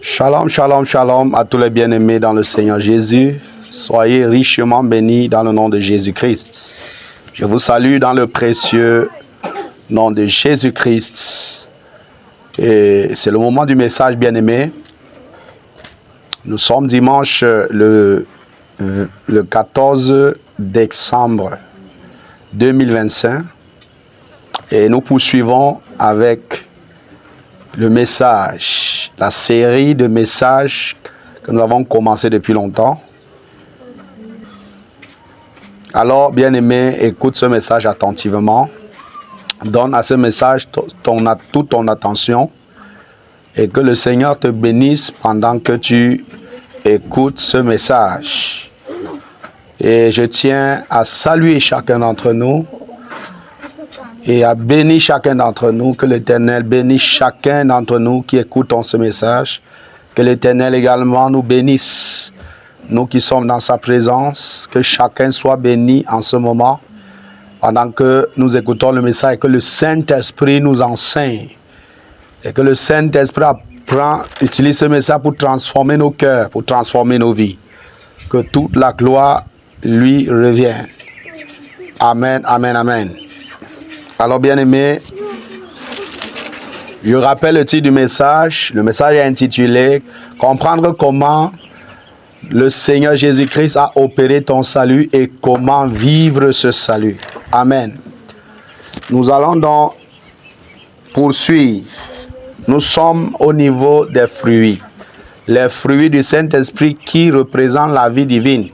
Shalom, shalom, shalom à tous les bien-aimés dans le Seigneur Jésus. Soyez richement bénis dans le nom de Jésus-Christ. Je vous salue dans le précieux nom de Jésus-Christ. Et c'est le moment du message, bien-aimés. Nous sommes dimanche le 14 décembre 2025 et nous poursuivons avec le message, la série de messages que nous avons commencé depuis longtemps. Alors, bien-aimé, écoute ce message attentivement. Donne à ce message toute ton attention et que le Seigneur te bénisse pendant que tu écoutes ce message. Et je tiens à saluer chacun d'entre nous et à bénir chacun d'entre nous, que l'Éternel bénisse chacun d'entre nous qui écoutons ce message, que l'Éternel également nous bénisse, nous qui sommes dans sa présence, que chacun soit béni en ce moment, pendant que nous écoutons le message, que le Saint-Esprit nous enseigne, et que le Saint-Esprit utilise ce message pour transformer nos cœurs, pour transformer nos vies, que toute la gloire lui revienne. Amen, amen, amen. Alors, bien-aimés, je rappelle le titre du message. Le message est intitulé « Comprendre comment le Seigneur Jésus-Christ a opéré ton salut et comment vivre ce salut. » Amen. Nous allons donc poursuivre. Nous sommes au niveau des fruits. Les fruits du Saint-Esprit qui représentent la vie divine.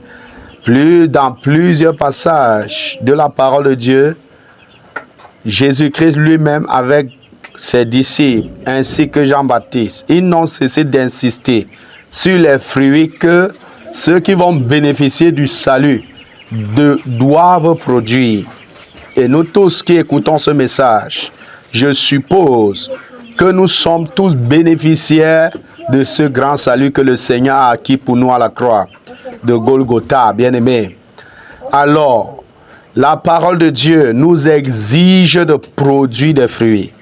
Dans plusieurs passages de la parole de Dieu, Jésus-Christ lui-même avec ses disciples ainsi que Jean-Baptiste, ils n'ont cessé d'insister sur les fruits que ceux qui vont bénéficier du salut doivent produire. Et nous tous qui écoutons ce message, je suppose que nous sommes tous bénéficiaires de ce grand salut que le Seigneur a acquis pour nous à la croix de Golgotha, bien-aimés. Alors, la parole de Dieu nous exige de produire des fruits.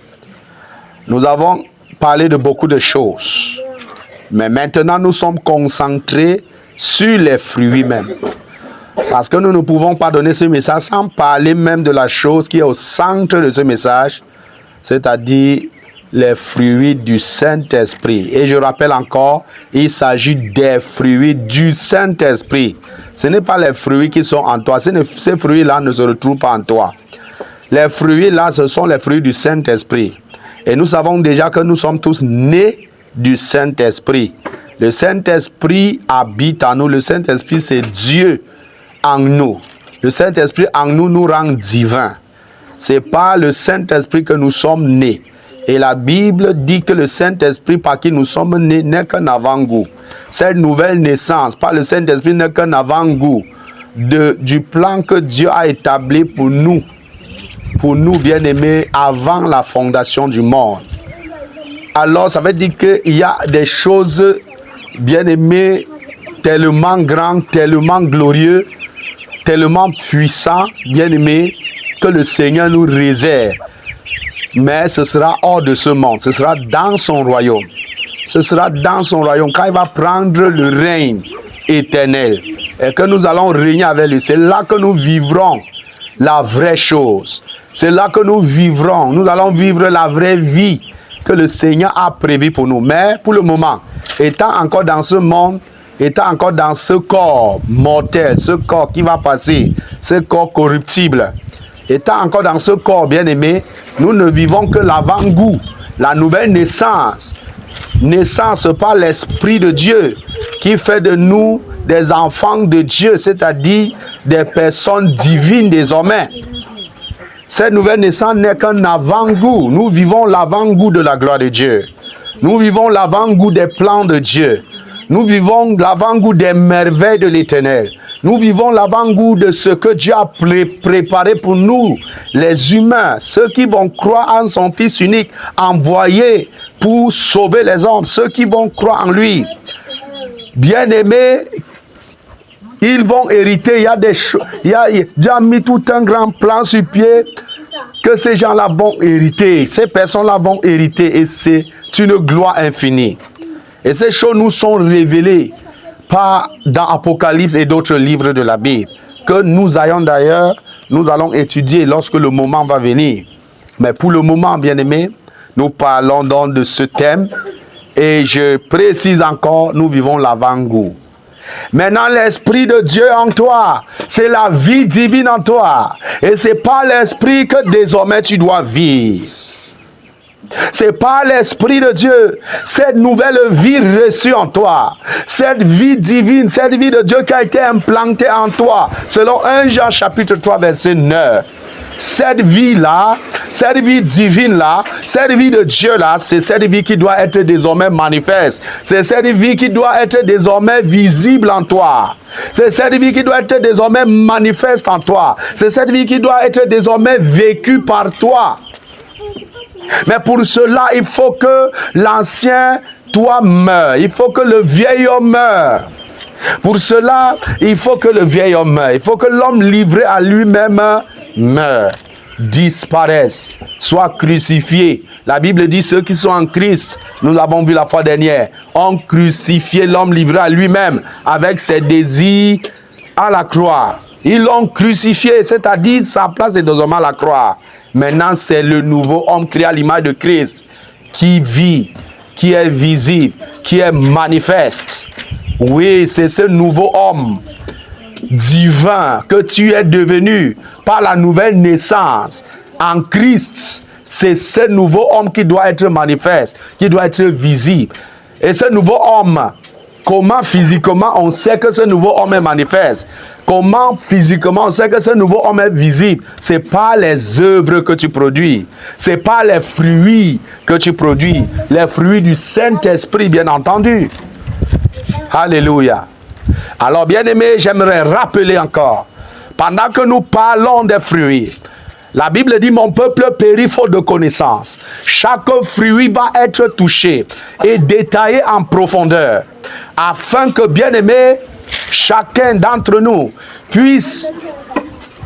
Nous avons parlé de beaucoup de choses. Mais maintenant, nous sommes concentrés sur les fruits même. Parce que nous ne pouvons pas donner ce message sans parler même de la chose qui est au centre de ce message, c'est-à-dire les fruits du Saint-Esprit. Et je rappelle encore, il s'agit des fruits du Saint-Esprit. Ce n'est pas les fruits qui sont en toi. Ces fruits-là ne se retrouvent pas en toi. Les fruits-là, ce sont les fruits du Saint-Esprit. Et nous savons déjà que nous sommes tous nés du Saint-Esprit. Le Saint-Esprit habite en nous. Le Saint-Esprit, c'est Dieu en nous. Le Saint-Esprit en nous nous rend divins. Ce n'est pas le Saint-Esprit que nous sommes nés. Et la Bible dit que le Saint-Esprit par qui nous sommes nés n'est qu'un avant-goût. Cette nouvelle naissance par le Saint-Esprit n'est qu'un avant-goût du plan que Dieu a établi pour nous bien-aimés, avant la fondation du monde. Alors, ça veut dire qu'il y a des choses, bien-aimés, tellement grandes, tellement glorieuses, tellement puissantes, bien-aimés, que le Seigneur nous réserve. Mais ce sera hors de ce monde, ce sera dans son royaume. Ce sera dans son royaume, quand il va prendre le règne éternel et que nous allons régner avec lui. C'est là que nous vivrons la vraie chose. C'est là que nous vivrons. Nous allons vivre la vraie vie que le Seigneur a prévue pour nous. Mais pour le moment, étant encore dans ce monde, étant encore dans ce corps mortel, ce corps qui va passer, ce corps corruptible, étant encore dans ce corps bien-aimé, nous ne vivons que l'avant-goût, la nouvelle naissance. Naissance par l'Esprit de Dieu qui fait de nous des enfants de Dieu, c'est-à-dire des personnes divines désormais. Cette nouvelle naissance n'est qu'un avant-goût. Nous vivons l'avant-goût de la gloire de Dieu. Nous vivons l'avant-goût des plans de Dieu. Nous vivons l'avant-goût des merveilles de l'Éternel. Nous vivons l'avant-goût de ce que Dieu a préparé pour nous, les humains, ceux qui vont croire en son Fils unique, envoyé pour sauver les hommes, ceux qui vont croire en lui. Bien-aimés, ils vont hériter. Il y a des choses. Dieu a mis tout un grand plan sur pied que ces gens-là vont hériter. Ces personnes-là vont hériter et c'est une gloire infinie. Et ces choses nous sont révélées pas dans Apocalypse et d'autres livres de la Bible, que nous allons étudier lorsque le moment va venir. Mais pour le moment, bien-aimés, nous parlons donc de ce thème et je précise encore, nous vivons l'avant-goût. Maintenant, l'Esprit de Dieu en toi, c'est la vie divine en toi. Et c'est par l'Esprit que désormais tu dois vivre. C'est par l'Esprit de Dieu, cette nouvelle vie reçue en toi, cette vie divine, cette vie de Dieu qui a été implantée en toi, selon 1 Jean chapitre 3 verset 9. Cette vie-là, cette vie divine-là, cette vie de Dieu-là, c'est cette vie qui doit être désormais manifeste. C'est cette vie qui doit être désormais visible en toi. C'est cette vie qui doit être désormais manifeste en toi. C'est cette vie qui doit être désormais vécue par toi. Mais pour cela, il faut que l'ancien toi meure. Il faut que le vieil homme meure. Pour cela, il faut que le vieil homme meure. Il faut que l'homme livré à lui-même meure, disparaisse, soit crucifié. La Bible dit ceux qui sont en Christ, nous l'avons vu la fois dernière, ont crucifié l'homme livré à lui-même avec ses désirs à la croix. Ils l'ont crucifié, c'est-à-dire sa place est désormais à la croix. Maintenant, c'est le nouveau homme créé à l'image de Christ qui vit, qui est visible, qui est manifeste. Oui, c'est ce nouveau homme divin que tu es devenu par la nouvelle naissance en Christ. C'est ce nouveau homme qui doit être manifeste, qui doit être visible. Et ce nouveau homme, comment physiquement on sait que ce nouveau homme est manifeste? Comment physiquement on sait que ce nouveau homme est visible? C'est par les œuvres que tu produis. C'est par les fruits que tu produis. Les fruits du Saint-Esprit, bien entendu. Alléluia. Alors, bien-aimés, j'aimerais rappeler encore, pendant que nous parlons des fruits, la Bible dit, mon peuple périt faute de connaissance. Chaque fruit va être touché et détaillé en profondeur, afin que, bien-aimés, chacun d'entre nous puisse,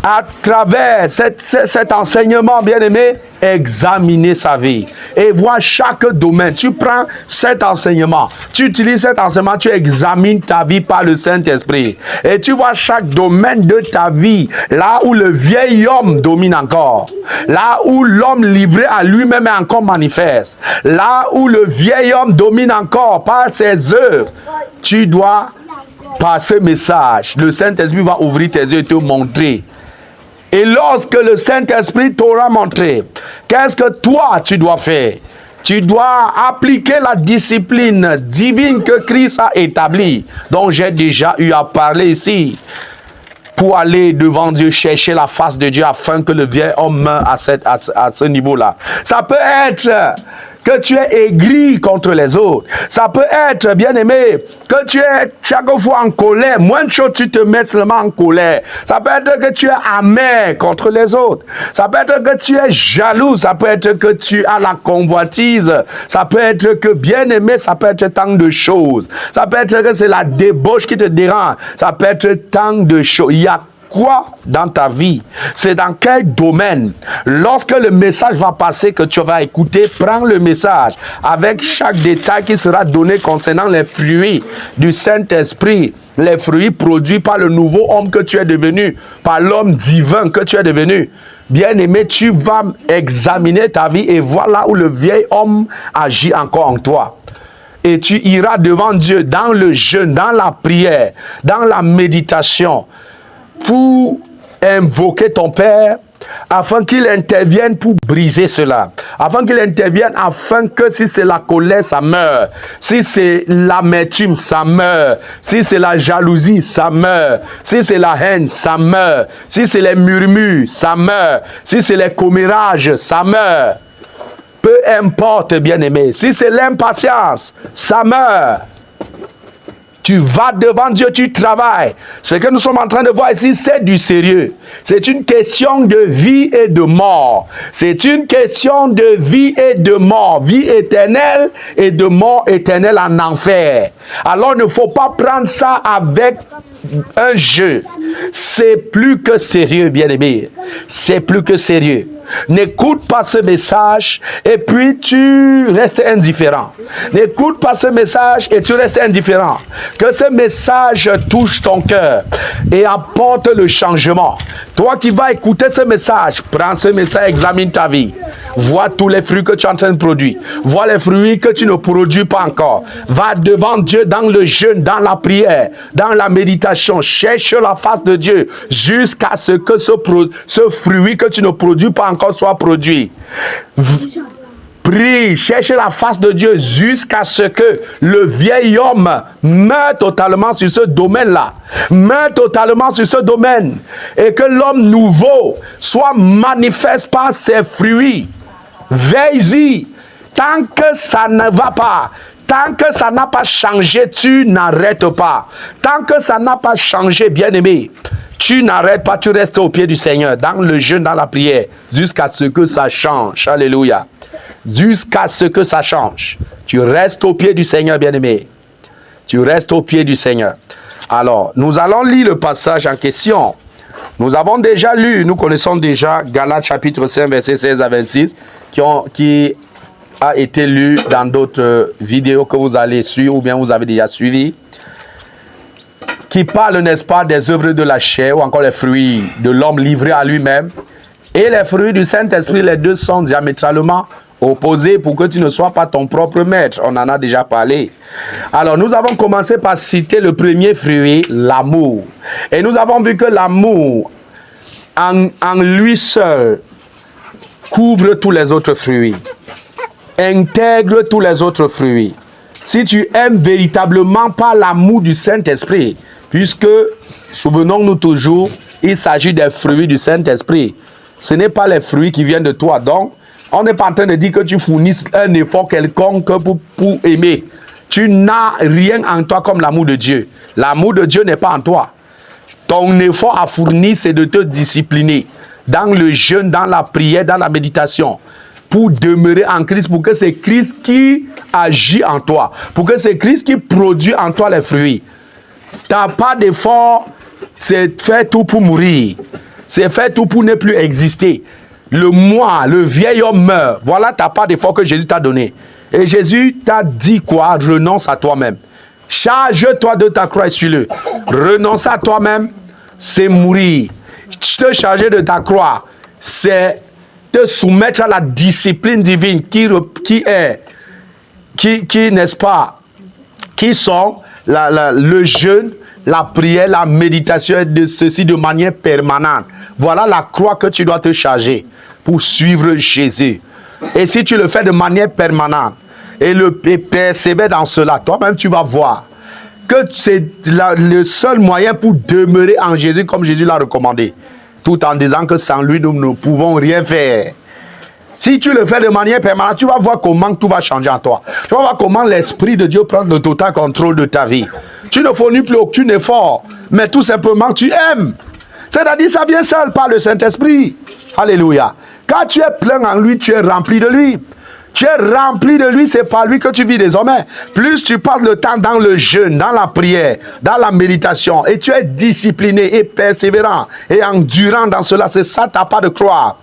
à travers cet enseignement, bien-aimé, examiner sa vie et voir chaque domaine. Tu prends cet enseignement, tu utilises cet enseignement, tu examines ta vie par le Saint-Esprit et tu vois chaque domaine de ta vie, là où le vieil homme domine encore, là où l'homme livré à lui-même est encore manifeste, là où le vieil homme domine encore par ses œuvres. Tu dois, par ce message, le Saint-Esprit va ouvrir tes yeux et te montrer. Et lorsque le Saint-Esprit t'aura montré, qu'est-ce que toi tu dois faire? Tu dois appliquer la discipline divine que Christ a établie, dont j'ai déjà eu à parler ici, pour aller devant Dieu, chercher la face de Dieu afin que le vieil homme meure à ce niveau-là. Ça peut être que tu es aigri contre les autres. Ça peut être, bien-aimé, que tu es chaque fois en colère. Moins de choses, tu te mets seulement en colère. Ça peut être que tu es amer contre les autres. Ça peut être que tu es jaloux. Ça peut être que tu as la convoitise. Ça peut être que, bien-aimé, ça peut être tant de choses. Ça peut être que c'est la débauche qui te dérange. Ça peut être tant de choses. Il y a quoi dans ta vie? C'est dans quel domaine? Lorsque le message va passer, que tu vas écouter, prends le message avec chaque détail qui sera donné concernant les fruits du Saint-Esprit, les fruits produits par le nouveau homme que tu es devenu, par l'homme divin que tu es devenu. Bien-aimé, tu vas examiner ta vie et voir là où le vieil homme agit encore en toi. Et tu iras devant Dieu dans le jeûne, dans la prière, dans la méditation, pour invoquer ton Père, afin qu'il intervienne pour briser cela, afin qu'il intervienne afin que si c'est la colère, ça meurt, si c'est l'amertume, ça meurt, si c'est la jalousie, ça meurt, si c'est la haine, ça meurt, si c'est les murmures, ça meurt, si c'est les commérages, ça meurt. Peu importe, bien-aimé, si c'est l'impatience, ça meurt. Tu vas devant Dieu, tu travailles. Ce que nous sommes en train de voir ici, c'est du sérieux. C'est une question de vie et de mort. C'est une question de vie et de mort. Vie éternelle et de mort éternelle en enfer. Alors, il ne faut pas prendre ça avec un jeu. C'est plus que sérieux, bien-aimé. C'est plus que sérieux. N'écoute pas ce message et puis tu restes indifférent. N'écoute pas ce message et tu restes indifférent. Que ce message touche ton cœur et apporte le changement. Toi qui vas écouter ce message, prends ce message, examine ta vie. Vois tous les fruits que tu es en train de produire. Vois les fruits que tu ne produis pas encore. Va devant Dieu dans le jeûne, dans la prière, dans la méditation. Cherche la face de Dieu jusqu'à ce que ce fruit que tu ne produis pas encore soit produit. Prie, cherche la face de Dieu jusqu'à ce que le vieil homme meure totalement sur ce domaine-là. Meure totalement sur ce domaine. Et que l'homme nouveau soit manifeste par ses fruits. Veille-y. Tant que ça ne va pas, tant que ça n'a pas changé, tu n'arrêtes pas. Tant que ça n'a pas changé, bien-aimé, tu n'arrêtes pas, tu restes au pied du Seigneur, dans le jeûne, dans la prière, jusqu'à ce que ça change. Alléluia. Jusqu'à ce que ça change. Tu restes au pied du Seigneur, bien-aimé. Tu restes au pied du Seigneur. Alors, nous allons lire le passage en question. Nous avons déjà lu, nous connaissons déjà Galates chapitre 5, versets 16 à 26, qui a été lu dans d'autres vidéos que vous allez suivre ou bien vous avez déjà suivi, qui parle, n'est-ce pas, des œuvres de la chair ou encore les fruits de l'homme livré à lui-même et les fruits du Saint-Esprit. Les deux sont diamétralement opposés pour que tu ne sois pas ton propre maître. On en a déjà parlé. Alors, nous avons commencé par citer le premier fruit, l'amour. Et nous avons vu que l'amour, en lui seul, couvre tous les autres fruits. Intègre tous les autres fruits. Si tu aimes véritablement par l'amour du Saint-Esprit, puisque, souvenons-nous toujours, il s'agit des fruits du Saint-Esprit. Ce n'est pas les fruits qui viennent de toi. Donc, on n'est pas en train de dire que tu fournisses un effort quelconque pour aimer. Tu n'as rien en toi comme l'amour de Dieu. L'amour de Dieu n'est pas en toi. Ton effort à fournir, c'est de te discipliner dans le jeûne, dans la prière, dans la méditation, pour demeurer en Christ, pour que c'est Christ qui agit en toi, pour que c'est Christ qui produit en toi les fruits. Tu n'as pas d'effort, c'est faire tout pour mourir. C'est faire tout pour ne plus exister. Le moi, le vieil homme meurt. Voilà, tu n'as pas d'effort que Jésus t'a donné. Et Jésus t'a dit quoi? Renonce à toi-même. Charge-toi de ta croix et suis-le. Renoncer à toi-même, c'est mourir. Te charger de ta croix, c'est te soumettre à la discipline divine qui n'est-ce pas, qui sont le jeûne, la prière, la méditation, et de ceci de manière permanente. Voilà la croix que tu dois te charger pour suivre Jésus. Et si tu le fais de manière permanente et persévères dans cela, toi-même tu vas voir que c'est le seul moyen pour demeurer en Jésus comme Jésus l'a recommandé. Tout en disant que sans lui, nous ne pouvons rien faire. Si tu le fais de manière permanente, tu vas voir comment tout va changer en toi. Tu vas voir comment l'Esprit de Dieu prend le total contrôle de ta vie. Tu ne fournis plus aucun effort, mais tout simplement tu aimes. C'est-à-dire ça vient seul par le Saint-Esprit. Alléluia. Quand tu es plein en lui, tu es rempli de lui. Tu es rempli de lui, c'est par lui que tu vis désormais. Plus tu passes le temps dans le jeûne, dans la prière, dans la méditation, et tu es discipliné et persévérant et endurant dans cela, c'est ça ta part de croire.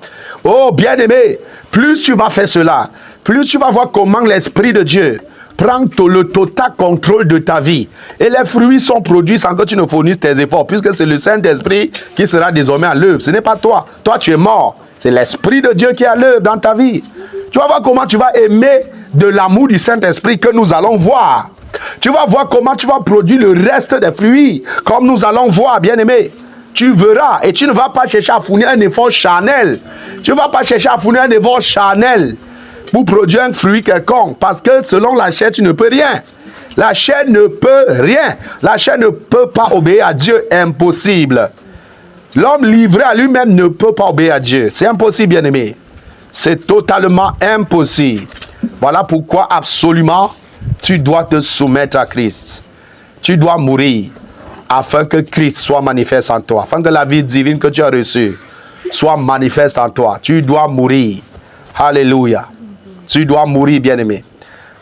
Oh bien-aimé, plus tu vas faire cela, plus tu vas voir comment l'Esprit de Dieu prend le total contrôle de ta vie. Et les fruits sont produits sans que tu ne fournisses tes efforts, puisque c'est le Saint-Esprit qui sera désormais à l'œuvre. Ce n'est pas toi. Toi, tu es mort. C'est l'Esprit de Dieu qui est à l'œuvre dans ta vie. Tu vas voir comment tu vas aimer de l'amour du Saint-Esprit que nous allons voir. Tu vas voir comment tu vas produire le reste des fruits, comme nous allons voir, bien-aimé. Tu verras et tu ne vas pas chercher à fournir un effort charnel. Tu ne vas pas chercher à fournir un effort charnel pour produire un fruit quelconque, parce que selon la chair, tu ne peux rien. La chair ne peut rien. La chair ne peut pas obéir à Dieu. Impossible. L'homme livré à lui-même ne peut pas obéir à Dieu. C'est impossible, bien-aimé. C'est totalement impossible. Voilà pourquoi absolument tu dois te soumettre à Christ. Tu dois mourir afin que Christ soit manifeste en toi, afin que la vie divine que tu as reçue soit manifeste en toi. Tu dois mourir. Alléluia. Tu dois mourir, bien-aimé.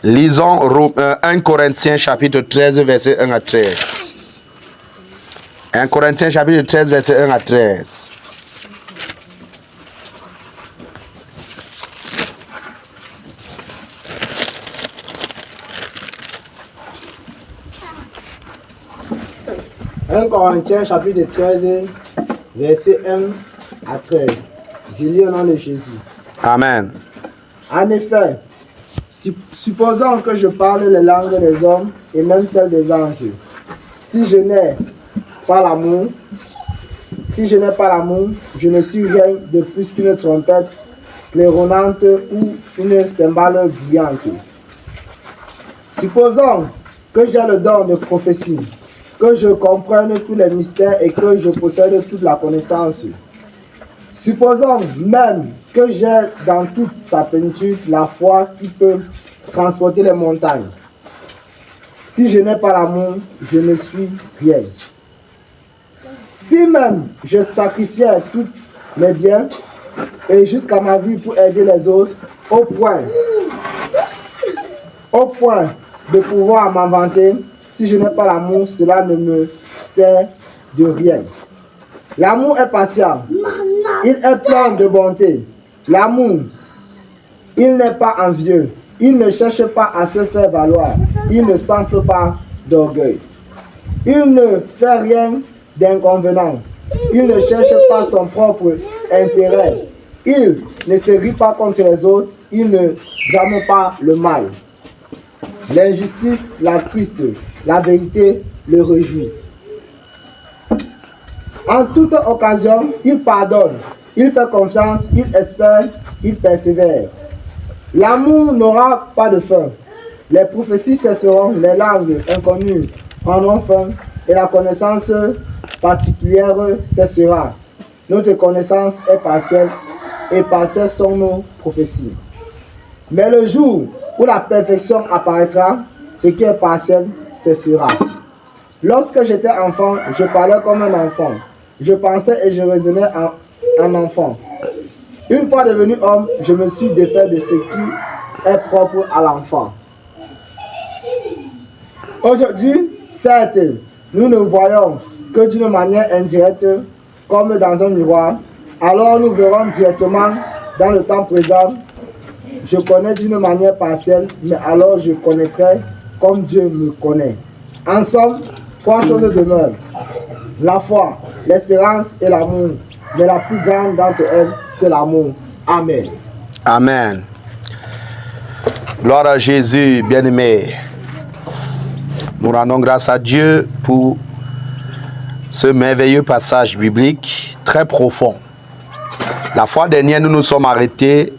Lisons 1 Corinthiens chapitre 13, verset 1 à 13. 1 Corinthiens chapitre 13, verset 1 à 13. 1 Corinthiens chapitre 13, verset 1 à 13. Je lis au nom de Jésus. Amen. En effet, supposons que je parle les langues des hommes et même celles des anges. Si je n'ai pas l'amour, je ne suis rien de plus qu'une trompette claironnante ou une cymbale bruyante. Supposons que j'ai le don de prophétie, que je comprenne tous les mystères et que je possède toute la connaissance. Supposons même que j'ai dans toute sa plénitude la foi qui peut transporter les montagnes. Si je n'ai pas l'amour, je ne suis rien. Si même je sacrifiais tous mes biens et jusqu'à ma vie pour aider les autres, au point de pouvoir m'en vanter, si je n'ai pas l'amour, cela ne me sert de rien. L'amour est patient, il est plein de bonté. L'amour, il n'est pas envieux, il ne cherche pas à se faire valoir, il ne s'enfle pas d'orgueil. Il ne fait rien d'inconvenant, il ne cherche pas son propre intérêt, il ne se rit pas contre les autres, il ne blâme pas le mal. L'injustice l'attriste, la vérité le réjouit. En toute occasion, il pardonne, il fait confiance, il espère, il persévère. L'amour n'aura pas de fin. Les prophéties cesseront, les langues inconnues prendront fin et la connaissance particulière cessera. Notre connaissance est partielle et partielles sont nos prophéties. Mais le jour où la perfection apparaîtra, ce qui est partiel cessera. Lorsque j'étais enfant, je parlais comme un enfant. Je pensais et je raisonnais en enfant. Une fois devenu homme, je me suis défait de ce qui est propre à l'enfant. Aujourd'hui, certes, nous ne voyons que d'une manière indirecte, comme dans un miroir. Alors nous verrons directement dans le temps présent. Je connais d'une manière partielle, mais alors je connaîtrai comme Dieu me connaît. En somme, 3 choses demeurent: la foi, l'espérance et l'amour. Mais la plus grande d'entre elles, c'est l'amour. Amen. Amen. Gloire à Jésus, bien-aimé. Nous rendons grâce à Dieu pour ce merveilleux passage biblique très profond. La fois dernière, nous nous sommes arrêtés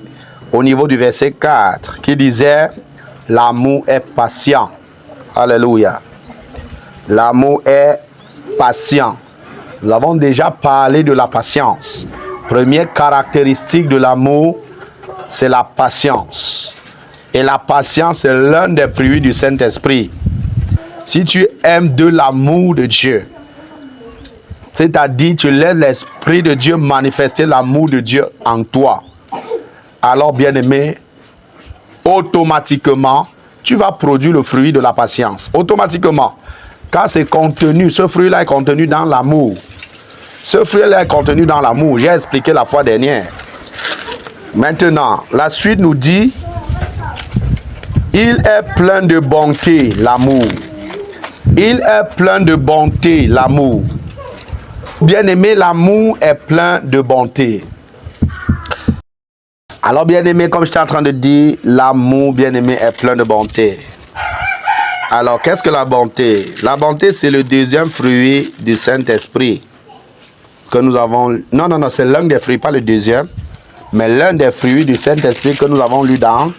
au niveau du verset 4 qui disait « L'amour est patient ». Alléluia. L'amour est patient. Nous avons déjà parlé de la patience. Première caractéristique de l'amour, c'est la patience. Et la patience est l'un des fruits du Saint-Esprit. Si tu aimes de l'amour de Dieu, c'est-à-dire tu laisses l'Esprit de Dieu manifester l'amour de Dieu en toi, alors bien-aimé, automatiquement, tu vas produire le fruit de la patience. Automatiquement. Car c'est contenu, ce fruit-là est contenu dans l'amour. Ce fruit-là est contenu dans l'amour. J'ai expliqué la fois dernière. Maintenant, la suite nous dit, il est plein de bonté, l'amour. Il est plein de bonté, l'amour. Bien-aimé, l'amour est plein de bonté. Alors, bien-aimé, comme je suis en train de dire, l'amour, bien-aimé, est plein de bonté. Alors, qu'est-ce que la bonté? La bonté, c'est le deuxième fruit du Saint-Esprit que nous avons... Non, c'est l'un des fruits, pas le deuxième, mais l'un des fruits du Saint-Esprit que nous avons lu dans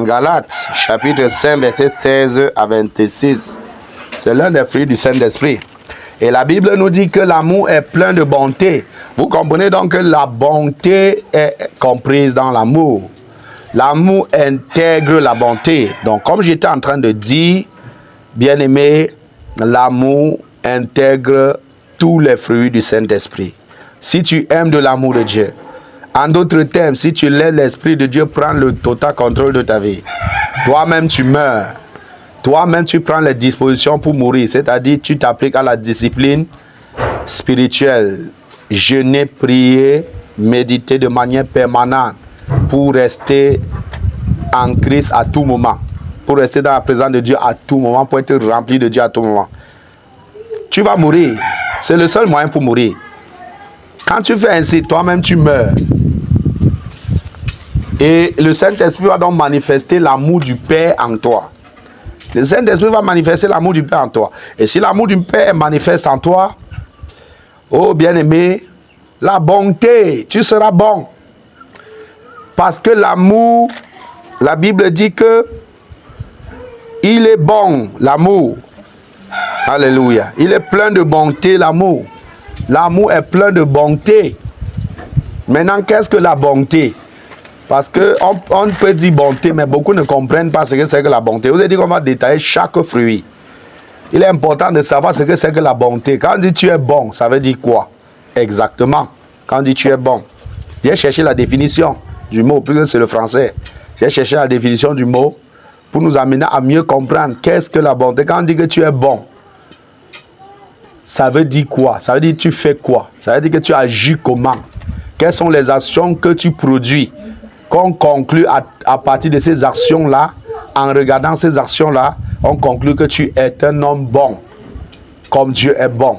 Galates, chapitre 5, verset 16 à 26. C'est l'un des fruits du Saint-Esprit. Et la Bible nous dit que l'amour est plein de bonté. Vous comprenez donc que la bonté est comprise dans l'amour. L'amour intègre la bonté. Donc, comme j'étais en train de dire, bien-aimé, l'amour intègre tous les fruits du Saint-Esprit. Si tu aimes de l'amour de Dieu, en d'autres termes, si tu laisses l'Esprit de Dieu prendre le total contrôle de ta vie, toi-même tu meurs. Toi-même tu prends les dispositions pour mourir. C'est-à-dire tu t'appliques à la discipline spirituelle. Jeûner, prier, méditer de manière permanente pour rester en Christ à tout moment, pour rester dans la présence de Dieu à tout moment, pour être rempli de Dieu à tout moment. tu vas mourir. C'est le seul moyen pour mourir. Quand tu fais ainsi, toi-même tu meurs. Et le Saint-Esprit va donc manifester l'amour du Père en toi. Le Saint-Esprit va manifester l'amour du Père en toi. Et si l'amour du Père est manifeste en toi, oh bien-aimé, la bonté, tu seras bon. Parce que l'amour, la Bible dit que il est bon, l'amour. Alléluia. Il est plein de bonté, l'amour. L'amour est plein de bonté. Maintenant, qu'est-ce que la bonté? Parce qu'on peut dire bonté, mais beaucoup ne comprennent pas ce que c'est que la bonté. Vous avez dit qu'on va détailler chaque fruit. Il est important de savoir ce que c'est que la bonté. Quand on dit tu es bon, ça veut dire quoi? Exactement. Quand on dit tu es bon. J'ai cherché la définition du mot, puisque c'est le français. J'ai cherché la définition du mot pour nous amener à mieux comprendre qu'est-ce que la bonté. Quand on dit que tu es bon, ça veut dire quoi? Ça veut dire tu fais quoi? Ça veut dire que tu agis comment? Quelles sont les actions que tu produis? Qu'on conclut à partir de ces actions-là, en regardant ces actions-là, on conclut que tu es un homme bon, comme Dieu est bon.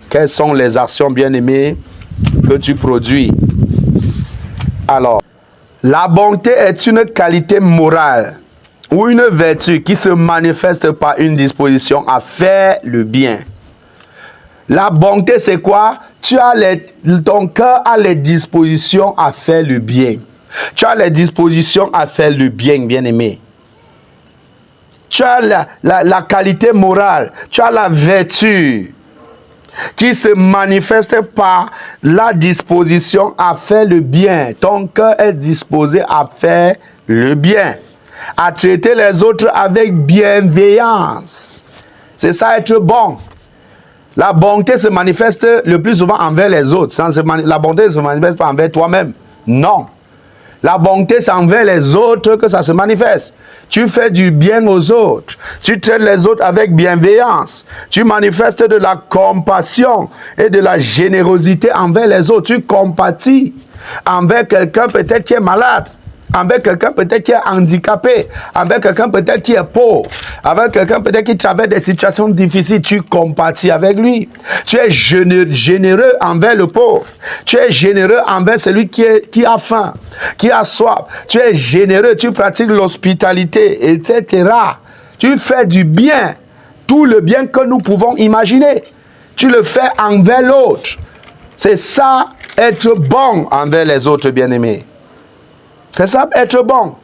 Quelles sont les actions, bien-aimées, que tu produis? Alors, la bonté est une qualité morale ou une vertu qui se manifeste par une disposition à faire le bien. La bonté, c'est quoi? Ton cœur a les dispositions à faire le bien. Tu as les dispositions à faire le bien, bien-aimé. Tu as la qualité morale, tu as la vertu qui se manifeste par la disposition à faire le bien. Ton cœur est disposé à faire le bien, à traiter les autres avec bienveillance. C'est ça être bon. La bonté se manifeste le plus souvent envers les autres. La bonté ne se manifeste pas envers toi-même. Non. La bonté, c'est envers les autres que ça se manifeste. Tu fais du bien aux autres. Tu traites les autres avec bienveillance. Tu manifestes de la compassion et de la générosité envers les autres. Tu compatis envers quelqu'un peut-être qui est malade, envers quelqu'un peut-être qui est handicapé, envers quelqu'un peut-être qui est pauvre, avec quelqu'un peut-être qui traverse des situations difficiles. Tu compatis avec lui. Tu es généreux envers le pauvre. Tu es généreux envers celui qui a faim, qui a soif. Tu es généreux, tu pratiques l'hospitalité, etc. Tu fais du bien, tout le bien que nous pouvons imaginer. Tu le fais envers l'autre. C'est ça, être bon envers les autres, bien-aimés. C'est ça, être bon.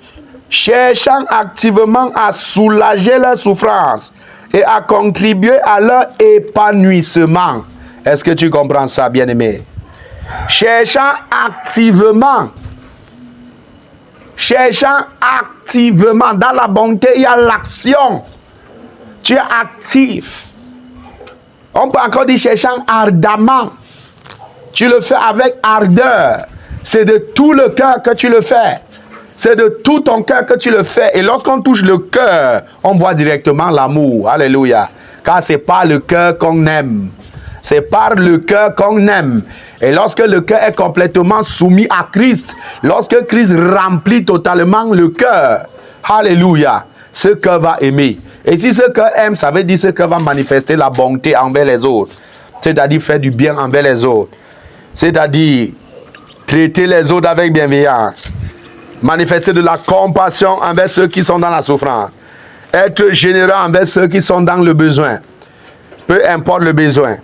Cherchant activement à soulager leur souffrance et à contribuer à leur épanouissement. Est-ce que tu comprends ça, bien-aimé? Cherchant activement. Dans la bonté, il y a l'action. Tu es actif. On peut encore dire cherchant ardemment. Tu le fais avec ardeur. C'est de tout le cœur que tu le fais. C'est de tout ton cœur que tu le fais. Et lorsqu'on touche le cœur, on voit directement l'amour. Alléluia. Car c'est par le cœur qu'on aime. C'est par le cœur qu'on aime. Et lorsque le cœur est complètement soumis à Christ, lorsque Christ remplit totalement le cœur, alléluia, ce cœur va aimer. Et si ce cœur aime, ça veut dire ce cœur va manifester la bonté envers les autres. C'est-à-dire faire du bien envers les autres. C'est-à-dire traiter les autres avec bienveillance. Manifester de la compassion envers ceux qui sont dans la souffrance. Être généreux envers ceux qui sont dans le besoin. Peu importe le besoin.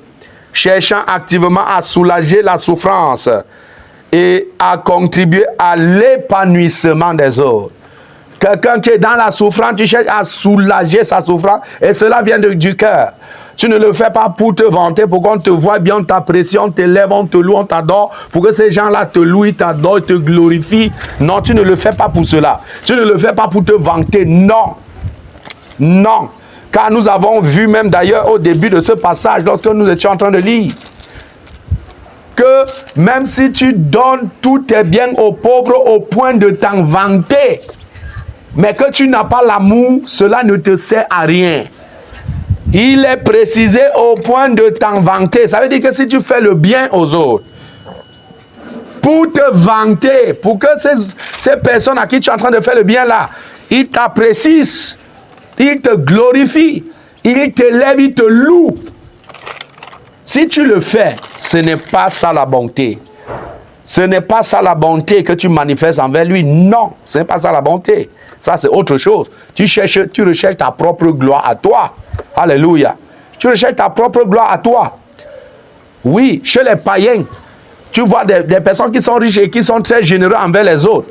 Cherchant activement à soulager la souffrance et à contribuer à l'épanouissement des autres. Quelqu'un qui est dans la souffrance, tu cherches à soulager sa souffrance et cela vient du cœur. Tu ne le fais pas pour te vanter, pour qu'on te voit bien, on t'apprécie, on t'élève, on te loue, on t'adore, pour que ces gens-là te louent, ils t'adorent, ils te glorifient. Non, tu ne le fais pas pour cela. Tu ne le fais pas pour te vanter. Non. Non. Car nous avons vu même d'ailleurs au début de ce passage, lorsque nous étions en train de lire, que même si tu donnes tous tes biens aux pauvres au point de t'en vanter, mais que tu n'as pas l'amour, cela ne te sert à rien. Il est précisé au point de t'en vanter. Ça veut dire que si tu fais le bien aux autres, pour te vanter, pour que ces personnes à qui tu es en train de faire le bien là, ils t'apprécient, ils te glorifient, ils t'élèvent, ils te louent. Si tu le fais, ce n'est pas ça la bonté. Ce n'est pas ça la bonté que tu manifestes envers lui. Non, ce n'est pas ça la bonté. Ça, c'est autre chose. Tu recherches ta propre gloire à toi. Alléluia. Tu recherches ta propre gloire à toi. Oui, chez les païens, tu vois des personnes qui sont riches et qui sont très généreux envers les autres.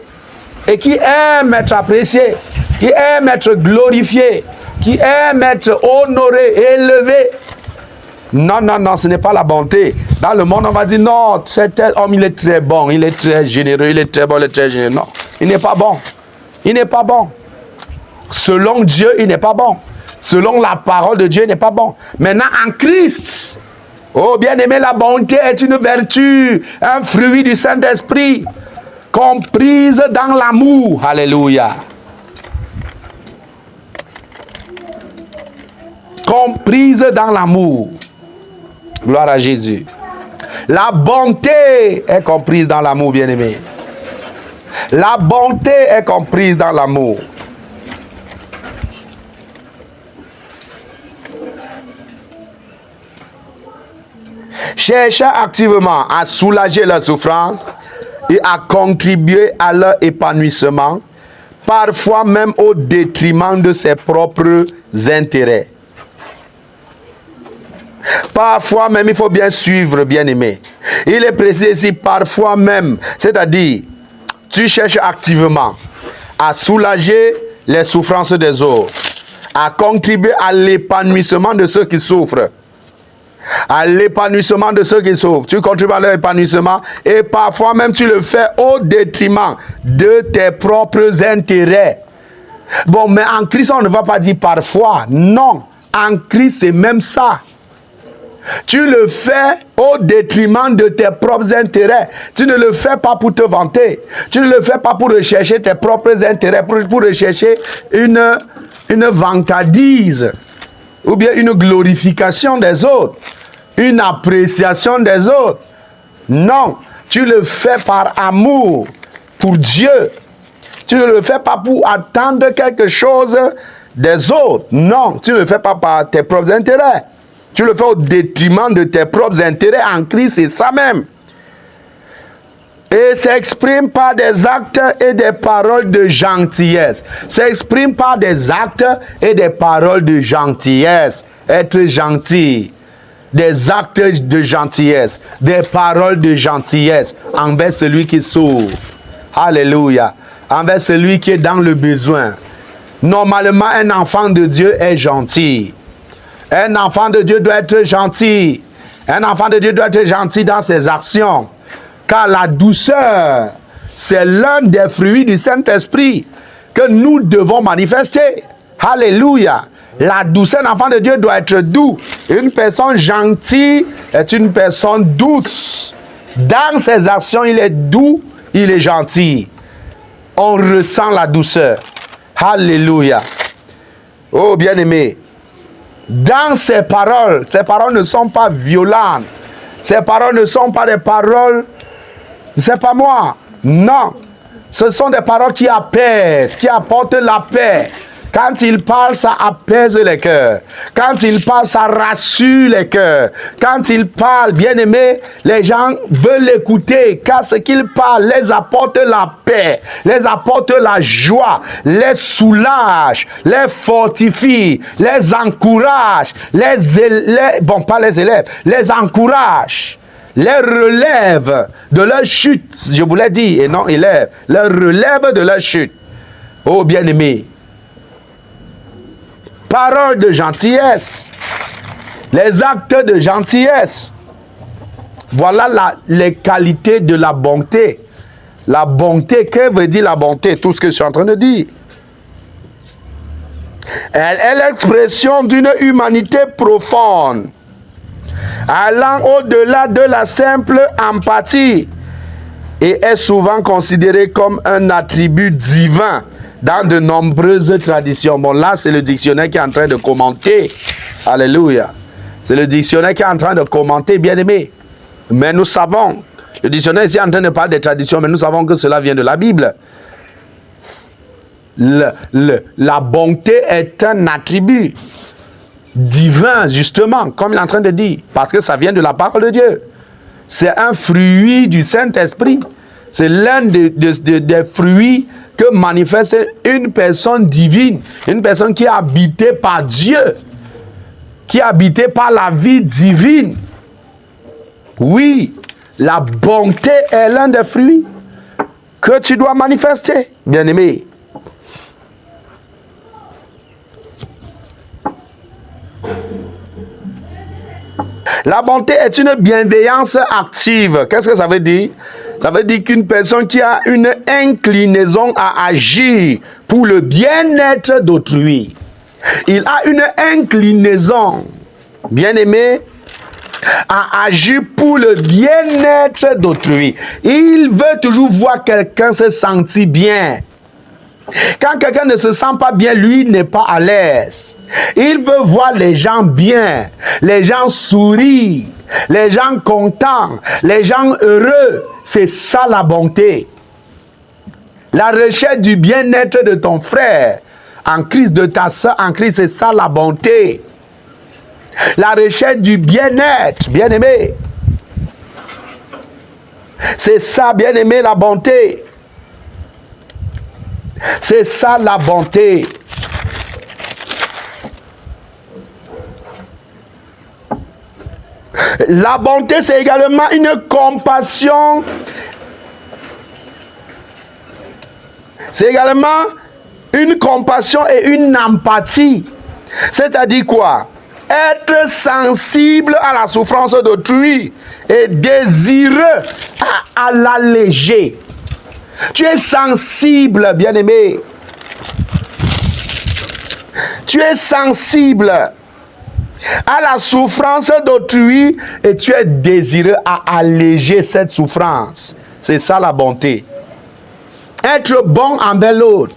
Et qui aiment être appréciés, qui aiment être glorifiés, qui aiment être honorés, élevés. Non, non, non, ce n'est pas la bonté. Dans le monde, on va dire, non, cet homme, il est très bon, il est très généreux, il est très bon, il est très généreux. Non, il n'est pas bon. Il n'est pas bon. Selon Dieu, il n'est pas bon. Selon la parole de Dieu, il n'est pas bon. Maintenant, en Christ, oh bien-aimé, la bonté est une vertu, un fruit du Saint-Esprit, comprise dans l'amour. Alléluia. Comprise dans l'amour. Gloire à Jésus. La bonté est comprise dans l'amour, bien-aimé. La bonté est comprise dans l'amour. Cherchant activement à soulager leur souffrance et à contribuer à leur épanouissement, parfois même au détriment de ses propres intérêts. Parfois même, il faut bien suivre, bien-aimé. Il est précisé ici, parfois même, c'est-à-dire, tu cherches activement à soulager les souffrances des autres, à contribuer à l'épanouissement de ceux qui souffrent. À l'épanouissement de ceux qui souffrent. Tu contribues à leur épanouissement et parfois même tu le fais au détriment de tes propres intérêts. Bon, mais en Christ, on ne va pas dire parfois. Non, en Christ, c'est même ça. Tu le fais au détriment de tes propres intérêts. Tu ne le fais pas pour te vanter. Tu ne le fais pas pour rechercher tes propres intérêts, pour rechercher une vantardise ou bien une glorification des autres, une appréciation des autres. Non, tu le fais par amour pour Dieu. Tu ne le fais pas pour attendre quelque chose des autres. Non, tu ne le fais pas par tes propres intérêts. Tu le fais au détriment de tes propres intérêts en Christ, c'est ça même. Et s'exprime par des actes et des paroles de gentillesse. S'exprime par des actes et des paroles de gentillesse. Être gentil. Des actes de gentillesse. Des paroles de gentillesse envers celui qui souffre. Alléluia. Envers celui qui est dans le besoin. Normalement, un enfant de Dieu est gentil. Un enfant de Dieu doit être gentil. Un enfant de Dieu doit être gentil dans ses actions. Car la douceur, c'est l'un des fruits du Saint-Esprit que nous devons manifester. Alléluia. La douceur, un enfant de Dieu doit être doux. Une personne gentille est une personne douce. Dans ses actions, il est doux, il est gentil. On ressent la douceur. Alléluia. Oh, bien-aimé. Dans ses paroles ne sont pas violentes. Ces paroles ne sont pas des paroles, c'est pas moi. Non, ce sont des paroles qui apaisent, qui apportent la paix. Quand il parle, ça apaise les cœurs. Quand il parle, ça rassure les cœurs. Quand il parle, bien aimé, les gens veulent l'écouter. Car ce qu'il parle les apporte la paix, les apporte la joie, les soulage, les fortifie, les encourage, les encourage. Les relève de leur chute, je vous l'ai dit, et non élève, les relève de leur chute. Oh bien-aimé, paroles de gentillesse, les actes de gentillesse, voilà les qualités de la bonté. La bonté, que veut dire la bonté? Tout ce que je suis en train de dire. Elle est l'expression d'une humanité profonde, allant au-delà de la simple empathie et est souvent considérée comme un attribut divin dans de nombreuses traditions. Bon, là, c'est le dictionnaire qui est en train de commenter. Alléluia. C'est le dictionnaire qui est en train de commenter, bien-aimé. Mais nous savons, le dictionnaire ici est en train de parler des traditions, mais nous savons que cela vient de la Bible. La bonté est un attribut. divin, justement, comme il est en train de dire, parce que ça vient de la parole de Dieu. C'est un fruit du Saint-Esprit. C'est l'un des fruits que manifeste une personne divine, une personne qui est habitée par Dieu, qui est habitée par la vie divine. Oui, la bonté est l'un des fruits que tu dois manifester, bien-aimé. La bonté est une bienveillance active. Qu'est-ce que ça veut dire? Ça veut dire qu'une personne qui a une inclinaison à agir pour le bien-être d'autrui. Il a une inclinaison, bien-aimé, à agir pour le bien-être d'autrui. Il veut toujours voir quelqu'un se sentir bien. Quand quelqu'un ne se sent pas bien, lui n'est pas à l'aise. Il veut voir les gens bien, les gens sourire, les gens contents, les gens heureux. C'est ça la bonté. La recherche du bien-être de ton frère en Christ, de ta soeur en Christ, c'est ça la bonté. La recherche du bien-être, bien-aimé. C'est ça, bien-aimé, la bonté. C'est ça la bonté. La bonté, c'est également une compassion. C'est également une compassion et une empathie. C'est-à-dire quoi? Être sensible à la souffrance d'autrui et désireux à l'alléger. Tu es sensible, bien-aimé. Tu es sensible à la souffrance d'autrui et tu es désireux à alléger cette souffrance. C'est ça la bonté. Être bon envers l'autre,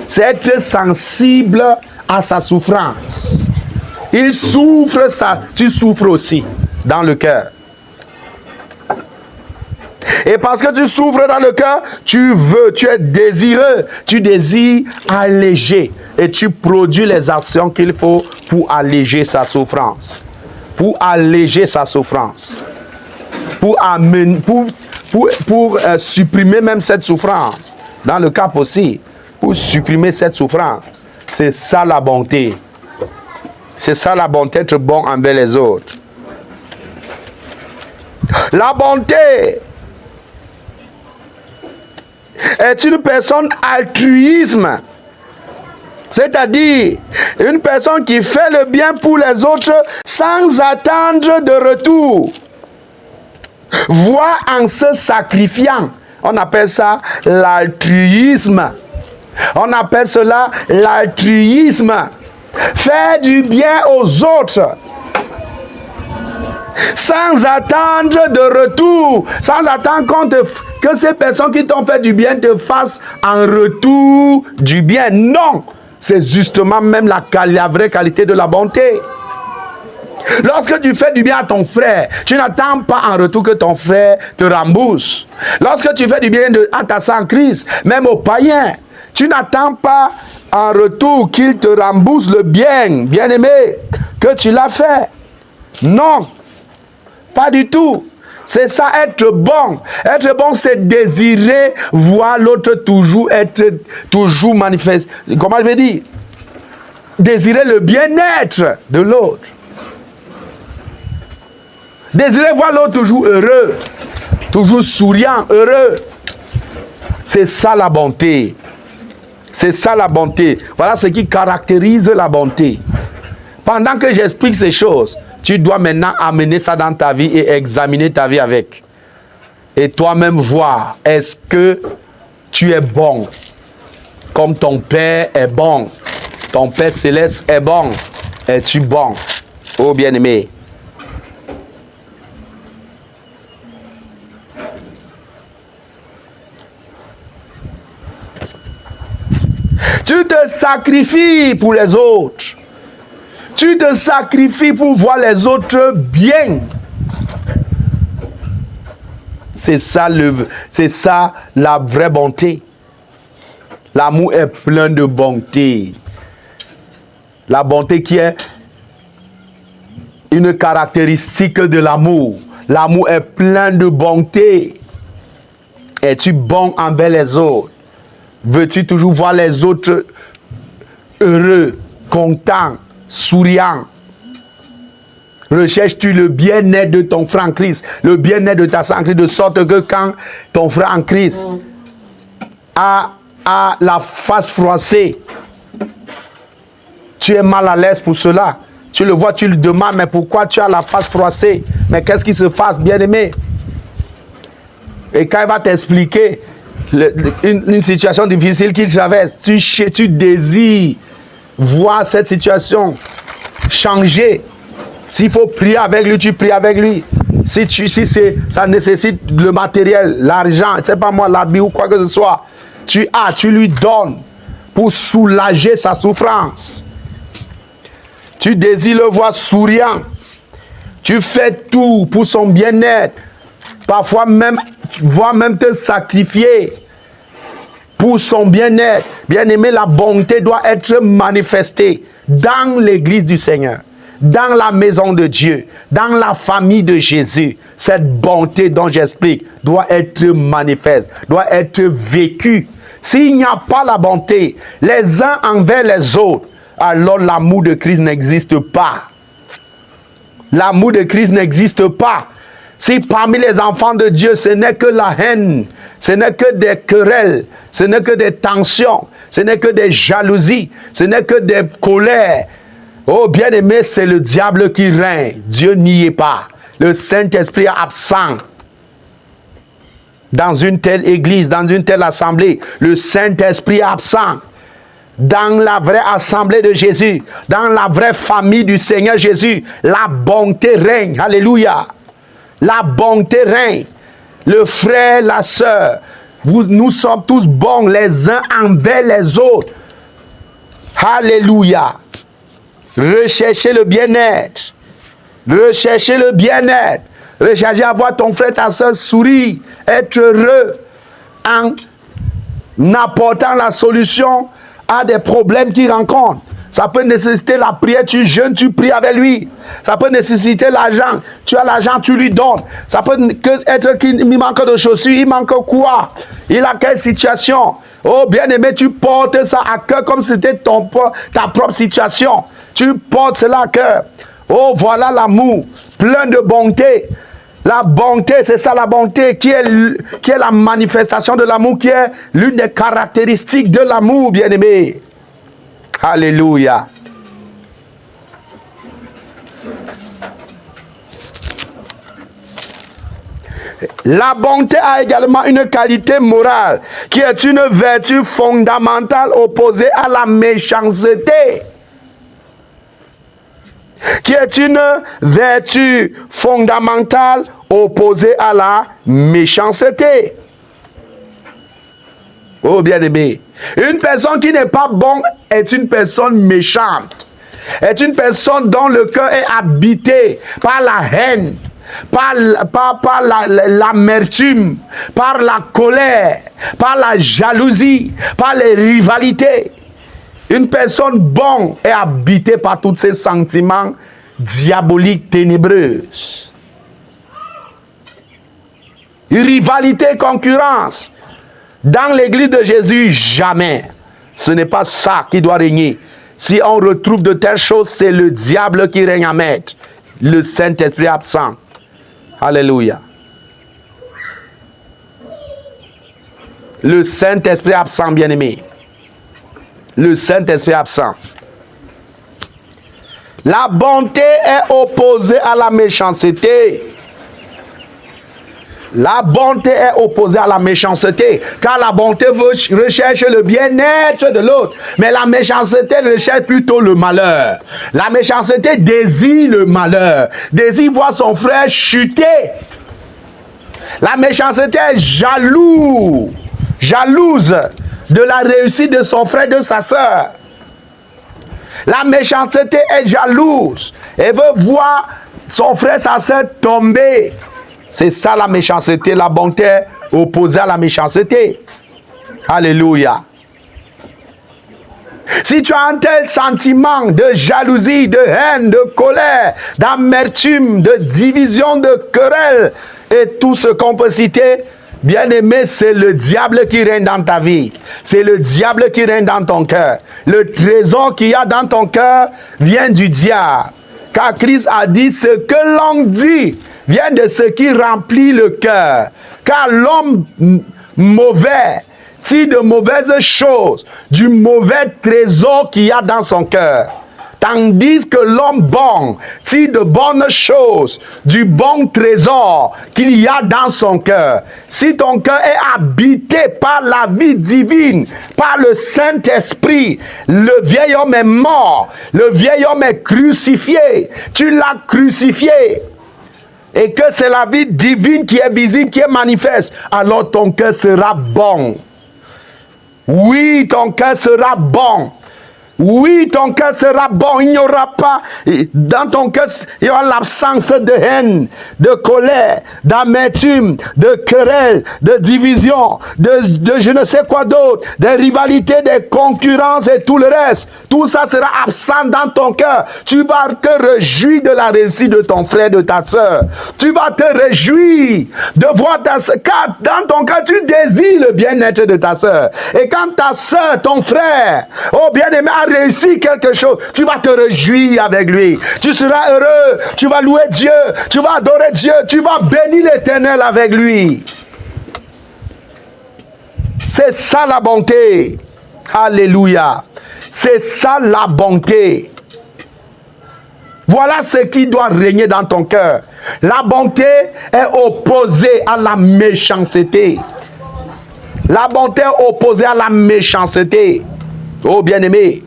c'est être sensible à sa souffrance. Il souffre, ça, tu souffres aussi dans le cœur. Et parce que tu souffres dans le cœur, tu es désireux, tu désires alléger. Et tu produis les actions qu'il faut pour alléger sa souffrance. Pour alléger sa souffrance. Pour supprimer même cette souffrance. Dans le cas possible, pour supprimer cette souffrance. C'est ça la bonté. C'est ça la bonté, être bon envers les autres. La bonté est une personne altruisme. C'est-à-dire une personne qui fait le bien pour les autres sans attendre de retour. Voire en se sacrifiant. On appelle ça l'altruisme. On appelle cela l'altruisme. Faire du bien aux autres. Sans attendre de retour. Sans attendre que ces personnes qui t'ont fait du bien te fassent en retour du bien. Non. C'est justement même la vraie qualité de la bonté. Lorsque tu fais du bien à ton frère, tu n'attends pas en retour que ton frère te rembourse. Lorsque tu fais du bien à ta sœur en Christ, même aux païens, tu n'attends pas en retour qu'il te rembourse le bien, bien-aimé, que tu l'as fait. Non, pas du tout. C'est ça, être bon. Être bon, c'est désirer voir l'autre toujours manifeste. Comment je vais dire? Désirer le bien-être de l'autre. Désirer voir l'autre toujours heureux, toujours souriant, heureux. C'est ça la bonté. C'est ça la bonté. Voilà ce qui caractérise la bonté. Pendant que j'explique ces choses, tu dois maintenant amener ça dans ta vie et examiner ta vie avec. Et toi-même voir, est-ce que tu es bon comme ton Père est bon? Ton Père céleste est bon. Es-tu bon? Oh bien-aimé. Tu te sacrifies pour les autres. Tu te sacrifies pour voir les autres bien. C'est ça la vraie bonté. L'amour est plein de bonté. La bonté qui est une caractéristique de l'amour. L'amour est plein de bonté. Es-tu bon envers les autres? Veux-tu toujours voir les autres heureux, contents, souriants? Recherches-tu le bien-être de ton frère en Christ, le bien-être de ta sœur en Christ, de sorte que quand ton frère en Christ a la face froissée, tu es mal à l'aise pour cela. Tu le vois, tu lui demandes, mais pourquoi tu as la face froissée? Mais qu'est-ce qui se passe, bien-aimé? Et quand il va t'expliquer une situation difficile qu'il traverse, tu désires voir cette situation changer. S'il faut prier avec lui, tu pries avec lui. Si ça nécessite le matériel, l'argent, c'est pas moi, l'habit ou quoi que ce soit, tu lui donnes pour soulager sa souffrance. Tu désires le voir souriant. Tu fais tout pour son bien-être. Parfois même, voire même te sacrifier pour son bien-être. Bien-aimé, la bonté doit être manifestée dans l'église du Seigneur, dans la maison de Dieu, dans la famille de Jésus. Cette bonté dont j'explique doit être manifeste, doit être vécue. S'il n'y a pas la bonté, les uns envers les autres, alors l'amour de Christ n'existe pas. L'amour de Christ n'existe pas. Si parmi les enfants de Dieu, ce n'est que la haine, ce n'est que des querelles, ce n'est que des tensions, ce n'est que des jalousies, ce n'est que des colères. Oh bien-aimé, c'est le diable qui règne. Dieu n'y est pas. Le Saint-Esprit est absent. Dans une telle église, dans une telle assemblée, le Saint-Esprit est absent. Dans la vraie assemblée de Jésus, dans la vraie famille du Seigneur Jésus, la bonté règne. Alléluia. La bonté règne. Le frère, la sœur, nous sommes tous bons les uns envers les autres. Alléluia. Recherchez le bien-être. Recherchez le bien-être. Recherchez à voir ton frère, ta soeur sourire, être heureux en apportant la solution à des problèmes qu'il rencontre. Ça peut nécessiter la prière, tu jeûnes, tu pries avec lui. Ça peut nécessiter l'argent. Tu as l'argent, tu lui donnes. Ça peut être qu'il manque de chaussures, il manque quoi? Il a quelle situation? Oh bien-aimé, tu portes ça à cœur comme si c'était ta propre situation. Tu portes cela à cœur. Oh, voilà l'amour, plein de bonté. La bonté, c'est ça la bonté, qui est la manifestation de l'amour, qui est l'une des caractéristiques de l'amour, bien-aimé. Alléluia. La bonté a également une qualité morale, qui est une vertu fondamentale opposée à la méchanceté. Qui est une vertu fondamentale opposée à la méchanceté. Oh bien-aimé, une personne qui n'est pas bonne est une personne méchante. Est une personne dont le cœur est habité par la haine, par l'amertume, par la colère, par la jalousie, par les rivalités. Une personne bonne est habitée par tous ces sentiments diaboliques, ténébreux. Rivalité, concurrence. Dans l'église de Jésus, jamais. Ce n'est pas ça qui doit régner. Si on retrouve de telles choses, c'est le diable qui règne en maître. Le Saint-Esprit absent. Alléluia. Le Saint-Esprit absent, bien-aimé. Le Saint-Esprit absent. La bonté est opposée à la méchanceté. La bonté est opposée à la méchanceté, car la bonté recherche le bien-être de l'autre, mais la méchanceté recherche plutôt le malheur. La méchanceté désire le malheur, désire voir son frère chuter. La méchanceté est jalouse de la réussite de son frère, de sa soeur. La méchanceté est jalouse et veut voir son frère, sa soeur tomber. C'est ça la méchanceté, la bonté opposée à la méchanceté. Alléluia. Si tu as un tel sentiment de jalousie, de haine, de colère, d'amertume, de division, de querelle et tout ce qu'on peut citer, bien-aimé, c'est le diable qui règne dans ta vie. C'est le diable qui règne dans ton cœur. Le trésor qu'il y a dans ton cœur vient du diable. Car Christ a dit, ce que l'on dit vient de ce qui remplit le cœur. Car l'homme mauvais tire de mauvaises choses, du mauvais trésor qu'il y a dans son cœur. Tandis que l'homme bon tire de bonnes choses, du bon trésor qu'il y a dans son cœur. Si ton cœur est habité par la vie divine, par le Saint-Esprit, le vieil homme est mort, le vieil homme est crucifié, tu l'as crucifié. Et que c'est la vie divine qui est visible, qui est manifeste, alors ton cœur sera bon. Oui, ton cœur sera bon. Oui, ton cœur sera bon. Il n'y aura pas, dans ton cœur, il y aura l'absence de haine, de colère, d'amertume, de querelle, de division, de je ne sais quoi d'autre, des rivalités, des concurrences et tout le reste. Tout ça sera absent dans ton cœur. Tu vas te réjouir de la réussite de ton frère, de ta soeur. Tu vas te réjouir de voir ta soeur. Car dans ton cœur, tu désires le bien-être de ta soeur. Et quand ta soeur, ton frère, oh bien-aimé, réussi quelque chose, tu vas te réjouir avec lui. Tu seras heureux, tu vas louer Dieu, tu vas adorer Dieu, tu vas bénir l'Éternel avec lui. C'est ça la bonté. Alléluia. C'est ça la bonté. Voilà ce qui doit régner dans ton cœur. La bonté est opposée à la méchanceté. La bonté est opposée à la méchanceté. Oh bien-aimé.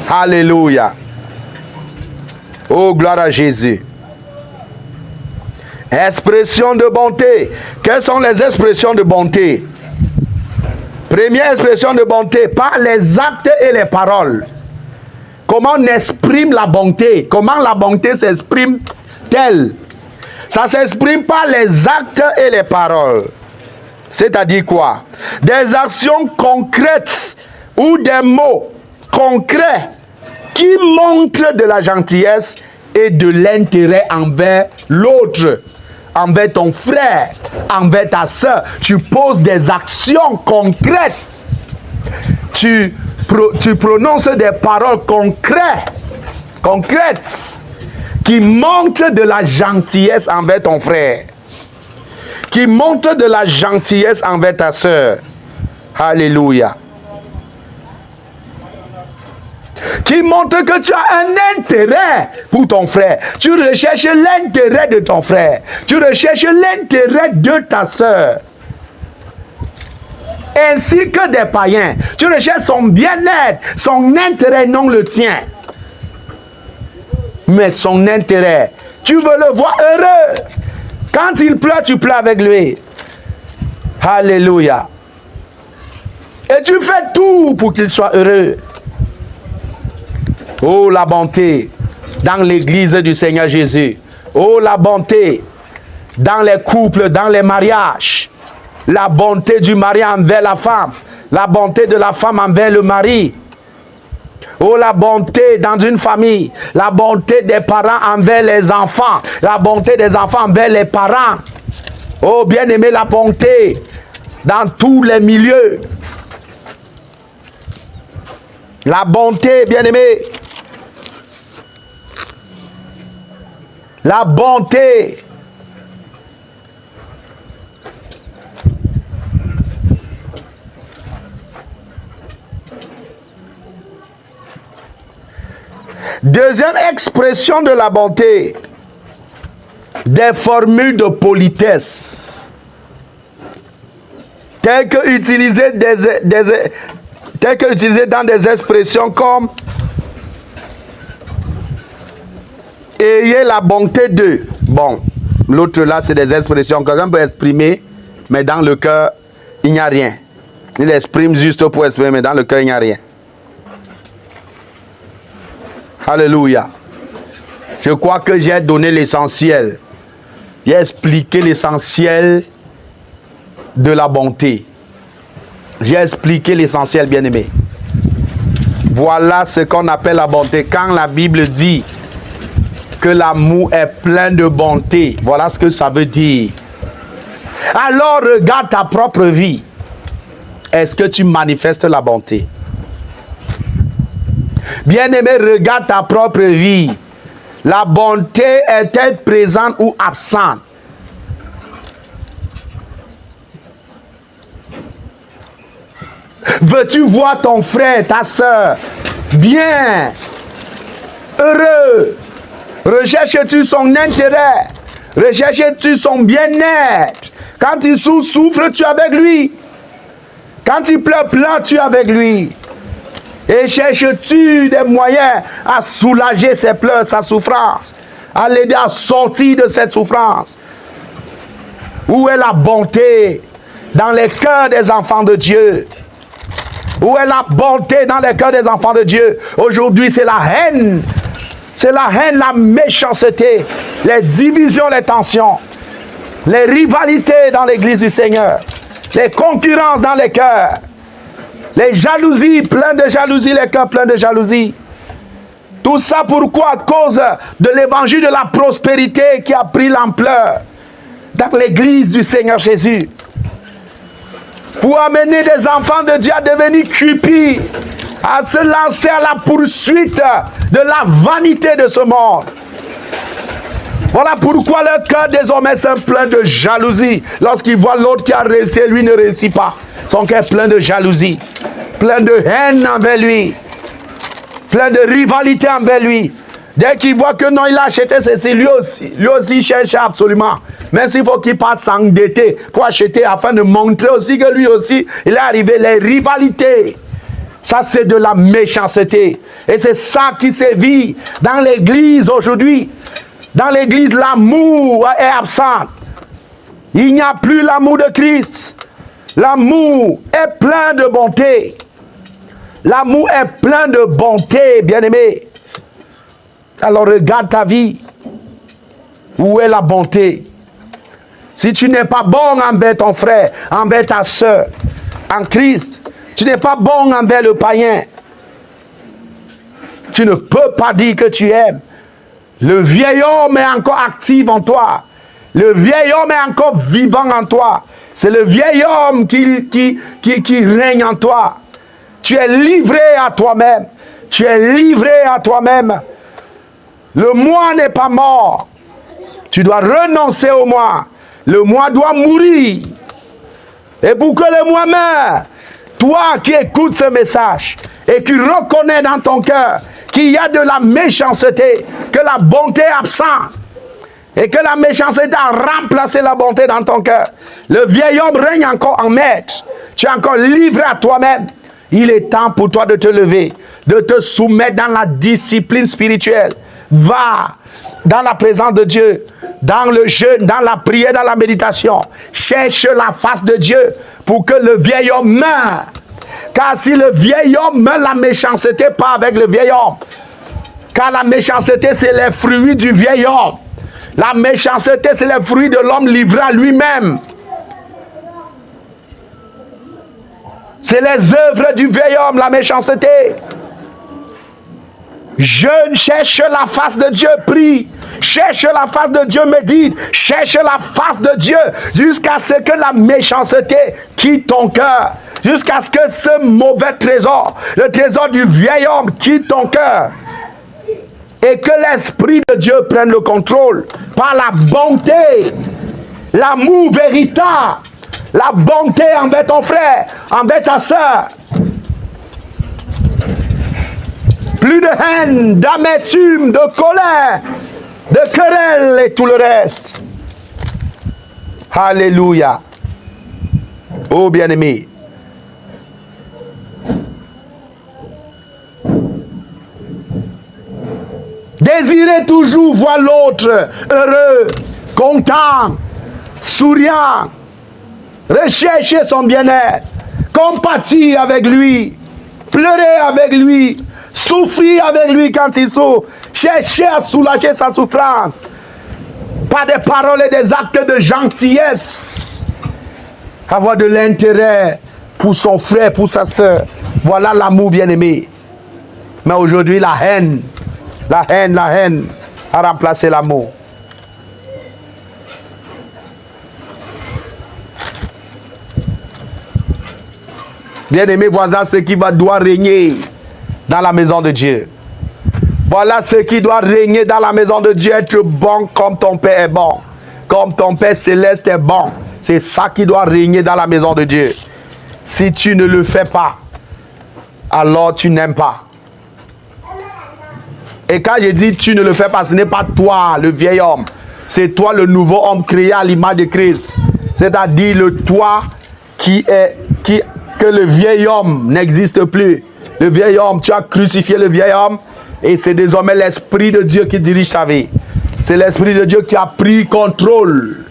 Alléluia. Oh, gloire à Jésus. Expression de bonté. Quelles sont les expressions de bonté? Première expression de bonté, par les actes et les paroles. Comment on exprime la bonté? Comment la bonté s'exprime-t-elle? Ça s'exprime par les actes et les paroles. C'est-à-dire quoi? Des actions concrètes ou des mots concrets qui montre de la gentillesse et de l'intérêt envers l'autre, envers ton frère, envers ta soeur. Tu poses des actions concrètes. Tu prononces des paroles concrètes qui montrent de la gentillesse envers ton frère, qui montrent de la gentillesse envers ta soeur. Alléluia. Qui montre que tu as un intérêt pour ton frère. Tu recherches l'intérêt de ton frère. Tu recherches l'intérêt de ta soeur. Ainsi que des païens. Tu recherches son bien-être, son intérêt, non le tien. Mais son intérêt. Tu veux le voir heureux. Quand il pleure, tu pleures avec lui. Alléluia. Et tu fais tout pour qu'il soit heureux. Oh, la bonté dans l'église du Seigneur Jésus. Oh, la bonté dans les couples, dans les mariages. La bonté du mari envers la femme. La bonté de la femme envers le mari. Oh, la bonté dans une famille. La bonté des parents envers les enfants. La bonté des enfants envers les parents. Oh, bien-aimé, la bonté dans tous les milieux. La bonté, bien-aimé. La bonté. Deuxième expression de la bonté. Des formules de politesse. Telles que utilisées dans des expressions comme ayez la bonté de. Bon, l'autre là, c'est des expressions que quelqu'un peut exprimer, mais dans le cœur, il n'y a rien. Il exprime juste pour exprimer, mais dans le cœur, il n'y a rien. Alléluia. Je crois que j'ai donné l'essentiel. J'ai expliqué l'essentiel de la bonté. J'ai expliqué l'essentiel, bien-aimé. Voilà ce qu'on appelle la bonté. Quand la Bible dit que l'amour est plein de bonté, voilà ce que ça veut dire. Alors regarde ta propre vie. Est-ce que tu manifestes la bonté? Bien-aimé, regarde ta propre vie. La bonté est-elle présente ou absente? Veux-tu voir ton frère, ta soeur bien, heureux? Recherches-tu son intérêt? Recherches-tu son bien-être? Quand il souffre, souffres-tu avec lui? Quand il pleure, pleures-tu avec lui? Et cherches-tu des moyens à soulager ses pleurs, sa souffrance, à l'aider à sortir de cette souffrance? Où est la bonté dans les cœurs des enfants de Dieu? Où est la bonté dans les cœurs des enfants de Dieu? Aujourd'hui, c'est la haine. C'est la haine, la méchanceté, les divisions, les tensions, les rivalités dans l'église du Seigneur, les concurrences dans les cœurs, les jalousies, plein de jalousie, les cœurs pleins de jalousie. Tout ça pourquoi? À cause de l'évangile de la prospérité qui a pris l'ampleur dans l'église du Seigneur Jésus. Pour amener des enfants de Dieu à devenir cupides, à se lancer à la poursuite de la vanité de ce monde. Voilà pourquoi leur cœur désormais est plein de jalousie. Lorsqu'ils voient l'autre qui a réussi, lui ne réussit pas. Son cœur est plein de jalousie, plein de haine envers lui, plein de rivalité envers lui. Dès qu'il voit que non, il a acheté ceci, lui aussi cherche absolument. Même s'il faut qu'il parte s'endetter pour acheter afin de montrer aussi que lui aussi, il est arrivé. Les rivalités, ça c'est de la méchanceté. Et c'est ça qui sévit dans l'église aujourd'hui. Dans l'église, l'amour est absent. Il n'y a plus l'amour de Christ. L'amour est plein de bonté. L'amour est plein de bonté, bien-aimé. Alors regarde ta vie. Où est la bonté? Si tu n'es pas bon envers ton frère, envers ta soeur, en Christ, tu n'es pas bon envers le païen, tu ne peux pas dire que tu aimes. Le vieil homme est encore actif en toi. Le vieil homme est encore vivant en toi. C'est le vieil homme qui règne en toi. Tu es livré à toi-même. Tu es livré à toi-même. Le moi n'est pas mort. Tu dois renoncer au moi. Le moi doit mourir. Et pour que le moi meure, toi qui écoutes ce message et qui reconnais dans ton cœur qu'il y a de la méchanceté, que la bonté est absente et que la méchanceté a remplacé la bonté dans ton cœur. Le vieil homme règne encore en maître. Tu es encore livré à toi-même. Il est temps pour toi de te lever, de te soumettre dans la discipline spirituelle. Va dans la présence de Dieu, dans le jeûne, dans la prière, dans la méditation. Cherche la face de Dieu pour que le vieil homme meure. Car si le vieil homme meurt, la méchanceté part avec le vieil homme. Car la méchanceté, c'est les fruits du vieil homme. La méchanceté, c'est les fruits de l'homme livré à lui-même. C'est les œuvres du vieil homme, la méchanceté. Jeûne, cherche la face de Dieu, prie. Cherche la face de Dieu, médite. Cherche la face de Dieu jusqu'à ce que la méchanceté quitte ton cœur. Jusqu'à ce que ce mauvais trésor, le trésor du vieil homme, quitte ton cœur. Et que l'Esprit de Dieu prenne le contrôle par la bonté, l'amour véritable, la bonté envers ton frère, envers ta soeur. Plus de haine, d'amertume, de colère, de querelle et tout le reste. Alléluia. Oh bien-aimé. Désirez toujours voir l'autre heureux, content, souriant. Recherchez son bien-être. Compatir avec lui. Pleurer avec lui. Souffrir avec lui quand il souffre. Cherchez à soulager sa souffrance. Par des paroles et des actes de gentillesse. Avoir de l'intérêt pour son frère, pour sa soeur. Voilà l'amour, bien-aimé. Mais aujourd'hui, la haine a remplacé l'amour. Bien-aimé, voilà ce qui doit régner dans la maison de Dieu. Voilà ce qui doit régner dans la maison de Dieu. Être bon comme ton Père est bon. Comme ton Père céleste est bon. C'est ça qui doit régner dans la maison de Dieu. Si tu ne le fais pas, alors tu n'aimes pas. Et quand je dis tu ne le fais pas, ce n'est pas toi le vieil homme. C'est toi le nouveau homme créé à l'image de Christ. C'est-à-dire le toi que le vieil homme n'existe plus. Le vieil homme, tu as crucifié le vieil homme et c'est désormais l'Esprit de Dieu qui dirige ta vie. C'est l'Esprit de Dieu qui a pris contrôle.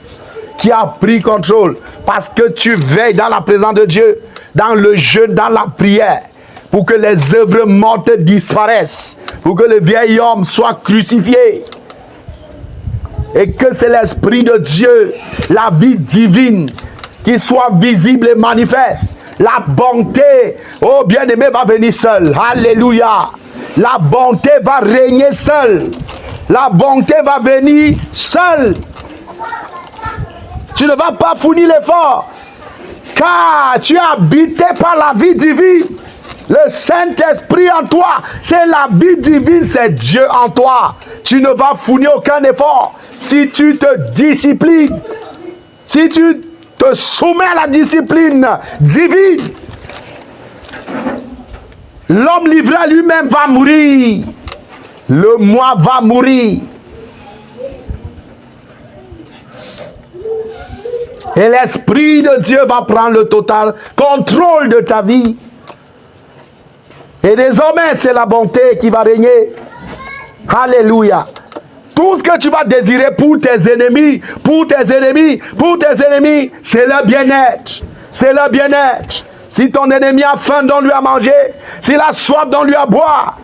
Qui a pris contrôle. Parce que tu veilles dans la présence de Dieu, dans le jeûne, dans la prière, pour que les œuvres mortes disparaissent, pour que le vieil homme soit crucifié. Et que c'est l'Esprit de Dieu, la vie divine, qui soit visible et manifeste. La bonté, oh bien-aimé, va venir seule. Alléluia. La bonté va régner seule. La bonté va venir seule. Tu ne vas pas fournir l'effort. Car tu es habité par la vie divine. Le Saint-Esprit en toi, c'est la vie divine, c'est Dieu en toi. Tu ne vas fournir aucun effort. Si tu te disciplines, si tu te soumets à la discipline divine, l'homme livré à lui-même va mourir. Le moi va mourir. Et l'Esprit de Dieu va prendre le total contrôle de ta vie. Et désormais, c'est la bonté qui va régner. Alléluia. Tout ce que tu vas désirer pour tes ennemis, c'est le bien-être. C'est le bien-être. Si ton ennemi a faim, donne-lui à manger. S'il a soif, donne-lui à boire.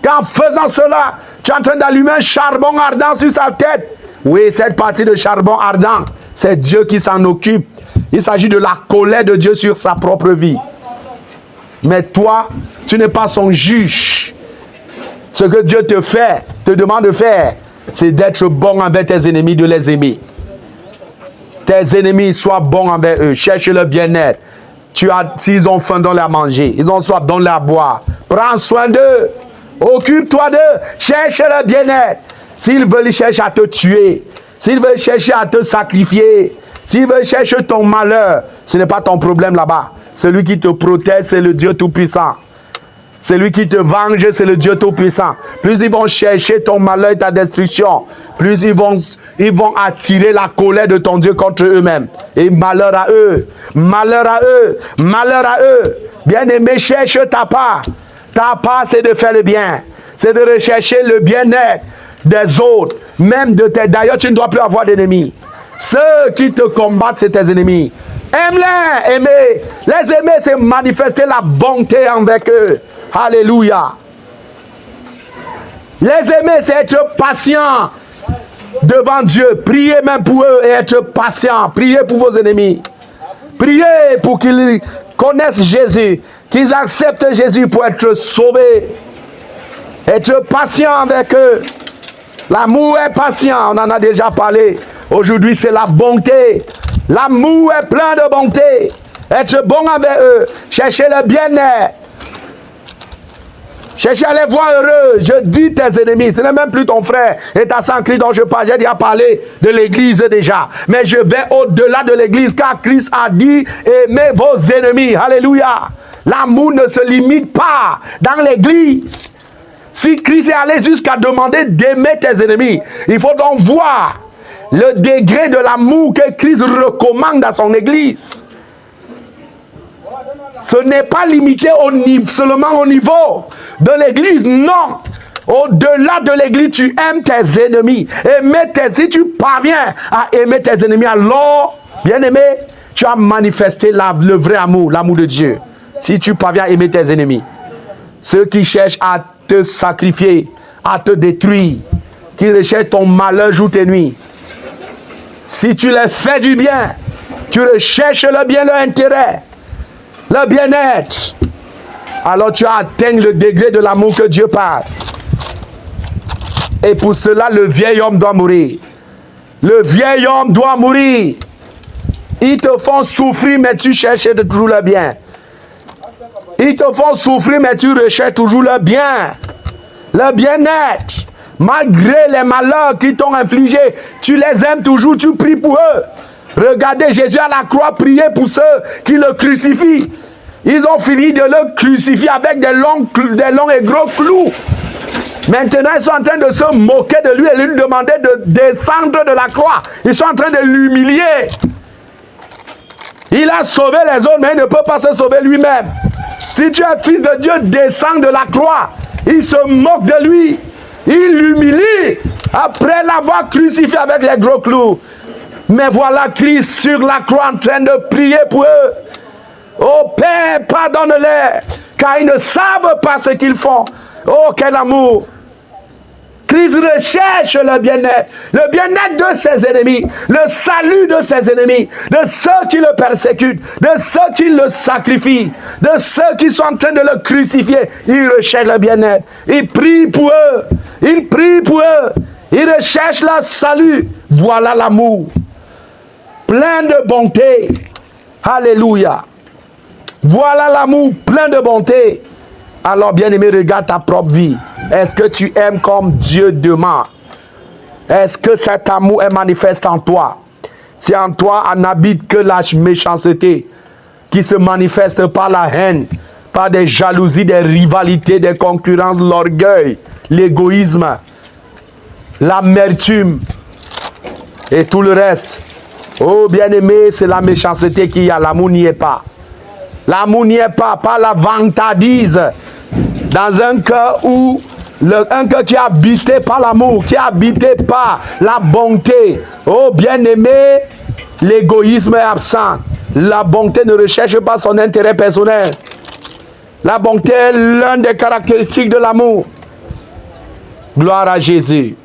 Qu'en faisant cela, tu es en train d'allumer un charbon ardent sur sa tête. Oui, cette partie de charbon ardent, c'est Dieu qui s'en occupe. Il s'agit de la colère de Dieu sur sa propre vie. Mais toi, tu n'es pas son juge. Ce que Dieu te demande de faire, c'est d'être bon envers tes ennemis, de les aimer. Tes ennemis, sois bon envers eux. Cherche le bien-être. S'ils ont faim, donne-leur à manger. Ils ont soif, donne-leur à boire. Prends soin d'eux. Occupe-toi d'eux. Cherche le bien-être. S'ils veulent chercher à te tuer, s'ils veulent chercher à te sacrifier, s'ils veulent chercher ton malheur, ce n'est pas ton problème là-bas. Celui qui te protège, c'est le Dieu Tout-Puissant. Celui qui te venge, c'est le Dieu Tout-Puissant. Plus ils vont chercher ton malheur et ta destruction, plus ils vont attirer la colère de ton Dieu contre eux-mêmes. Et malheur à eux, malheur à eux, malheur à eux. Bien-aimé, cherche ta part. Ta part, c'est de faire le bien. C'est de rechercher le bien-être des autres, même de tes... D'ailleurs, tu ne dois plus avoir d'ennemis. Ceux qui te combattent, c'est tes ennemis. Aime-les, aimer. Les aimer, c'est manifester la bonté envers eux. Alléluia. Les aimer, c'est être patient devant Dieu. Priez même pour eux et être patient. Priez pour vos ennemis. Priez pour qu'ils connaissent Jésus, qu'ils acceptent Jésus pour être sauvés. Être patient avec eux. L'amour est patient, on en a déjà parlé. Aujourd'hui, c'est la bonté. L'amour est plein de bonté. Être bon avec eux. Chercher le bien-être. Chercher à les voir heureux. Je dis tes ennemis. Ce n'est même plus ton frère et ta sœur Christ dont je parle. J'ai déjà parlé de l'église déjà. Mais je vais au-delà de l'église car Christ a dit aimez vos ennemis. Alléluia. L'amour ne se limite pas dans l'église. Si Christ est allé jusqu'à demander d'aimer tes ennemis, il faut donc voir le degré de l'amour que Christ recommande à son église. Ce n'est pas limité seulement au niveau de l'église, non. Au-delà de l'église, tu aimes tes ennemis. Si tu parviens à aimer tes ennemis, alors, bien-aimé, tu as manifesté le vrai amour, l'amour de Dieu. Si tu parviens à aimer tes ennemis, ceux qui cherchent à te sacrifier, à te détruire, qui recherchent ton malheur jour et nuit. Si tu les fais du bien, tu recherches le bien, leur intérêt, le bien-être, alors tu as atteint le degré de l'amour que Dieu parle. Et pour cela, le vieil homme doit mourir. Le vieil homme doit mourir. Ils te font souffrir, mais tu cherches toujours le bien. Ils te font souffrir, mais tu recherches toujours le bien. Le bien-être. Malgré les malheurs qu'ils t'ont infligés, tu les aimes toujours, tu pries pour eux. Regardez Jésus à la croix prier pour ceux qui le crucifient. Ils ont fini de le crucifier avec des longs et gros clous. Maintenant, ils sont en train de se moquer de lui et lui demander de descendre de la croix. Ils sont en train de l'humilier. Il a sauvé les autres, mais il ne peut pas se sauver lui-même. Si tu es fils de Dieu, descends de la croix. Il se moque de lui. Il l'humilie après l'avoir crucifié avec les gros clous. Mais voilà Christ sur la croix en train de prier pour eux. Oh Père, pardonne-les, car ils ne savent pas ce qu'ils font. Oh, quel amour! Christ recherche le bien-être de ses ennemis, le salut de ses ennemis, de ceux qui le persécutent, de ceux qui le sacrifient, de ceux qui sont en train de le crucifier. Il recherche le bien-être. Il prie pour eux. Il prie pour eux. Il recherche le salut. Voilà l'amour. Plein de bonté. Alléluia. Voilà l'amour plein de bonté. Alors, bien-aimé, regarde ta propre vie. Est-ce que tu aimes comme Dieu demande? Est-ce que cet amour est manifeste en toi? Si en toi n'habite que la méchanceté, qui se manifeste par la haine, par des jalousies, des rivalités, des concurrences, l'orgueil, l'égoïsme, l'amertume et tout le reste. Oh, bien-aimé, c'est la méchanceté qu'il y a. L'amour n'y est pas. L'amour n'y est pas la vantardise. Dans un cœur où un cœur qui est habité par l'amour, qui est habité par la bonté. Oh bien-aimé, l'égoïsme est absent. La bonté ne recherche pas son intérêt personnel. La bonté est l'une des caractéristiques de l'amour. Gloire à Jésus.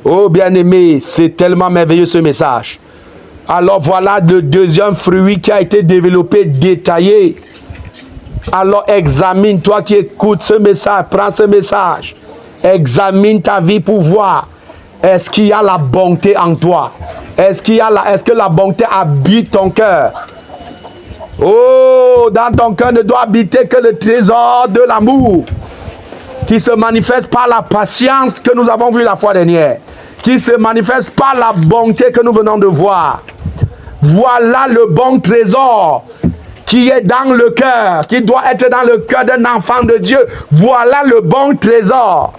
Oh bien-aimé, c'est tellement merveilleux ce message. Alors voilà le deuxième fruit qui a été développé, détaillé. Alors examine, toi qui écoutes ce message, prends ce message. Examine ta vie pour voir. Est-ce qu'il y a la bonté en toi? Est-ce que la bonté habite ton cœur? Oh, dans ton cœur ne doit habiter que le trésor de l'amour, qui se manifeste par la patience que nous avons vue la fois dernière, qui se manifeste par la bonté que nous venons de voir. Voilà le bon trésor qui est dans le cœur, qui doit être dans le cœur d'un enfant de Dieu. Voilà le bon trésor.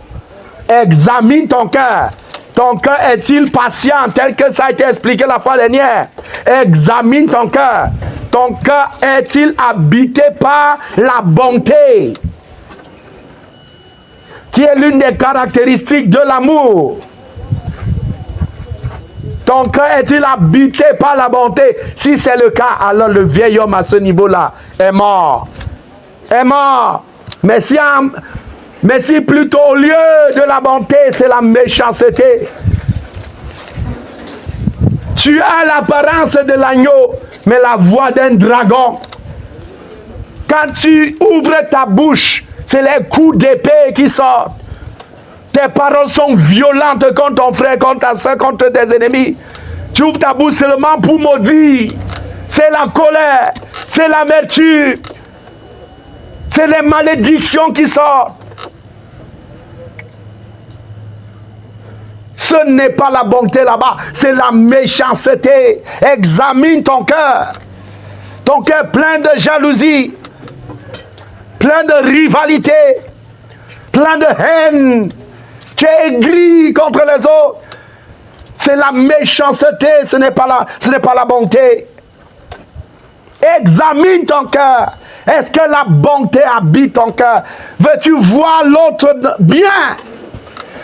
Examine ton cœur. Ton cœur est-il patient, tel que ça a été expliqué la fois dernière? Examine ton cœur. Ton cœur est-il habité par la bonté, qui est l'une des caractéristiques de l'amour? Ton cœur est-il habité par la bonté? Si c'est le cas, alors le vieil homme à ce niveau-là est mort. Est mort. Mais si plutôt au lieu de la bonté, c'est la méchanceté. Tu as l'apparence de l'agneau, mais la voix d'un dragon. Quand tu ouvres ta bouche, c'est les coups d'épée qui sortent. Tes paroles sont violentes contre ton frère, contre ta soeur, contre tes ennemis. Tu ouvres ta bouche seulement pour maudire. C'est la colère, c'est l'amertume, c'est les malédictions qui sortent. Ce n'est pas la bonté là-bas, c'est la méchanceté. Examine ton cœur. Ton cœur plein de jalousie, plein de rivalité, plein de haine. Tu es aigri contre les autres. C'est la méchanceté, ce n'est pas la bonté. Examine ton cœur. Est-ce que la bonté habite ton cœur? Veux-tu voir l'autre bien?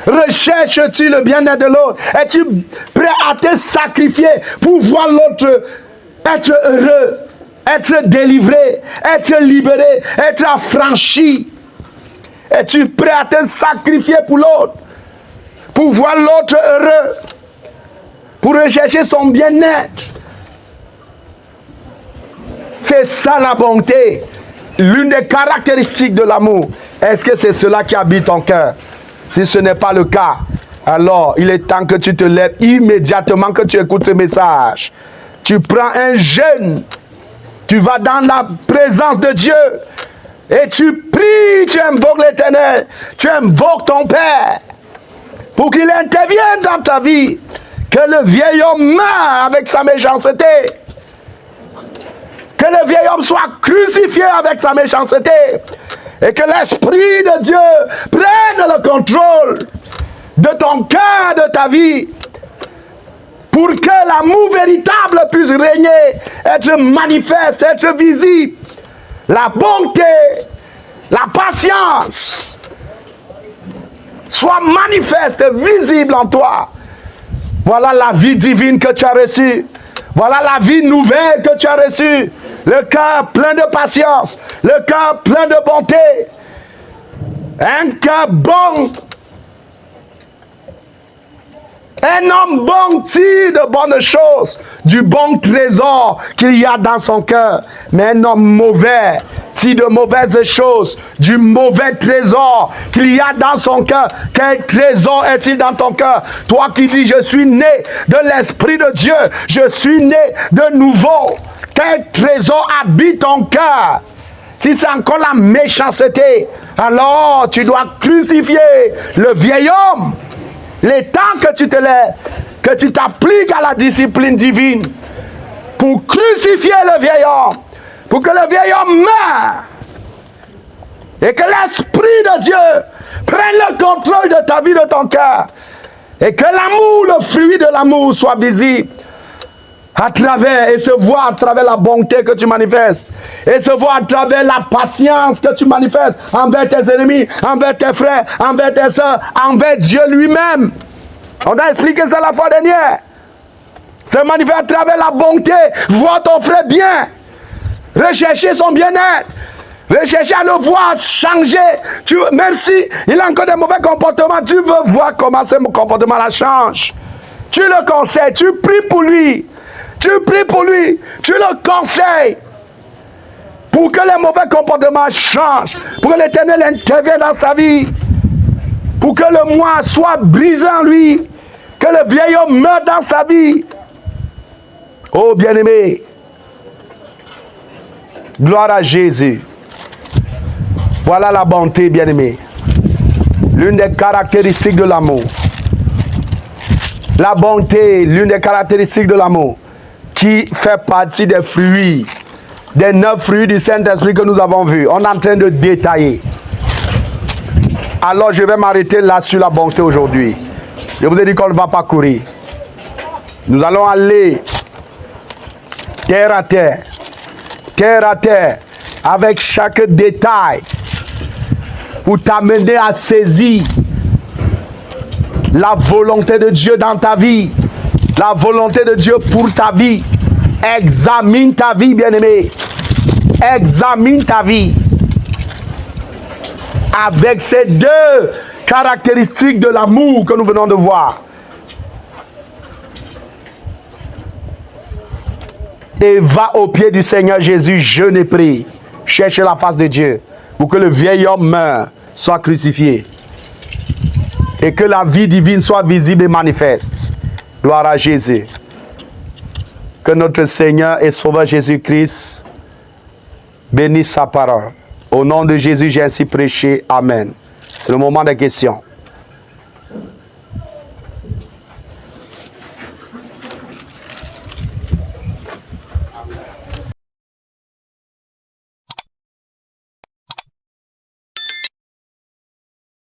Recherches-tu le bien-être de l'autre? Es-tu prêt à te sacrifier pour voir l'autre être heureux, être délivré, être libéré, être affranchi? Es-tu prêt à te sacrifier pour l'autre? Pour voir l'autre heureux? Pour rechercher son bien-être? C'est ça la bonté. L'une des caractéristiques de l'amour. Est-ce que c'est cela qui habite ton cœur? Si ce n'est pas le cas, alors il est temps que tu te lèves immédiatement, que tu écoutes ce message. Tu prends un jeûne, tu vas dans la présence de Dieu et tu pries, tu invoques l'Éternel, tu invoques ton Père pour qu'il intervienne dans ta vie. Que le vieil homme meure avec sa méchanceté. Que le vieil homme soit crucifié avec sa méchanceté. Et que l'Esprit de Dieu prenne le contrôle de ton cœur, de ta vie. Pour que l'amour véritable puisse régner, être manifeste, être visible. La bonté, la patience soit manifeste, visible en toi. Voilà la vie divine que tu as reçue. Voilà la vie nouvelle que tu as reçue. Le cœur plein de patience. Le cœur plein de bonté. Un cœur bon. Un homme bon tire de bonnes choses, du bon trésor qu'il y a dans son cœur. Mais un homme mauvais tire de mauvaises choses, du mauvais trésor qu'il y a dans son cœur. Quel trésor est-il dans ton cœur? Toi qui dis, je suis né de l'Esprit de Dieu, je suis né de nouveau. Quel trésor habite ton cœur? Si c'est encore la méchanceté, alors tu dois crucifier le vieil homme. Les temps que tu te lèves, que tu t'appliques à la discipline divine pour crucifier le vieil homme, pour que le vieil homme meure et que l'Esprit de Dieu prenne le contrôle de ta vie, de ton cœur, et que l'amour, le fruit de l'amour soit visible à travers et se voit à travers la bonté que tu manifestes et se voit à travers la patience que tu manifestes envers tes ennemis, envers tes frères, envers tes soeurs, envers Dieu lui-même. On a expliqué ça la fois dernière. Se manifeste à travers la bonté. Vois ton frère bien. Rechercher son bien-être. Rechercher à le voir changer. Même si il a encore des mauvais comportements, tu veux voir comment ce comportement-là change. Tu le conseilles, tu pries pour lui. Tu pries pour lui, tu le conseilles pour que les mauvais comportements changent, pour que l'Éternel intervienne dans sa vie, pour que le moi soit brisé en lui, que le vieil homme meure dans sa vie. Oh bien-aimé, gloire à Jésus. Voilà la bonté, bien-aimé. L'une des caractéristiques de l'amour. La bonté, l'une des caractéristiques de l'amour, qui fait partie des fruits, des 9 fruits du Saint-Esprit que nous avons vus. On est en train de détailler. Alors je vais m'arrêter là sur la bonté aujourd'hui. Je vous ai dit qu'on ne va pas courir. Nous allons aller terre à terre, avec chaque détail, pour t'amener à saisir la volonté de Dieu dans ta vie. La volonté de Dieu pour ta vie. Examine ta vie, bien-aimé. Examine ta vie. Avec ces 2 caractéristiques de l'amour que nous venons de voir. Et va au pied du Seigneur Jésus, jeûne et prie. Cherche la face de Dieu pour que le vieil homme meure, soit crucifié. Et que la vie divine soit visible et manifeste. Gloire à Jésus. Que notre Seigneur et Sauveur Jésus-Christ bénisse sa parole. Au nom de Jésus, j'ai ainsi prêché. Amen. C'est le moment des questions.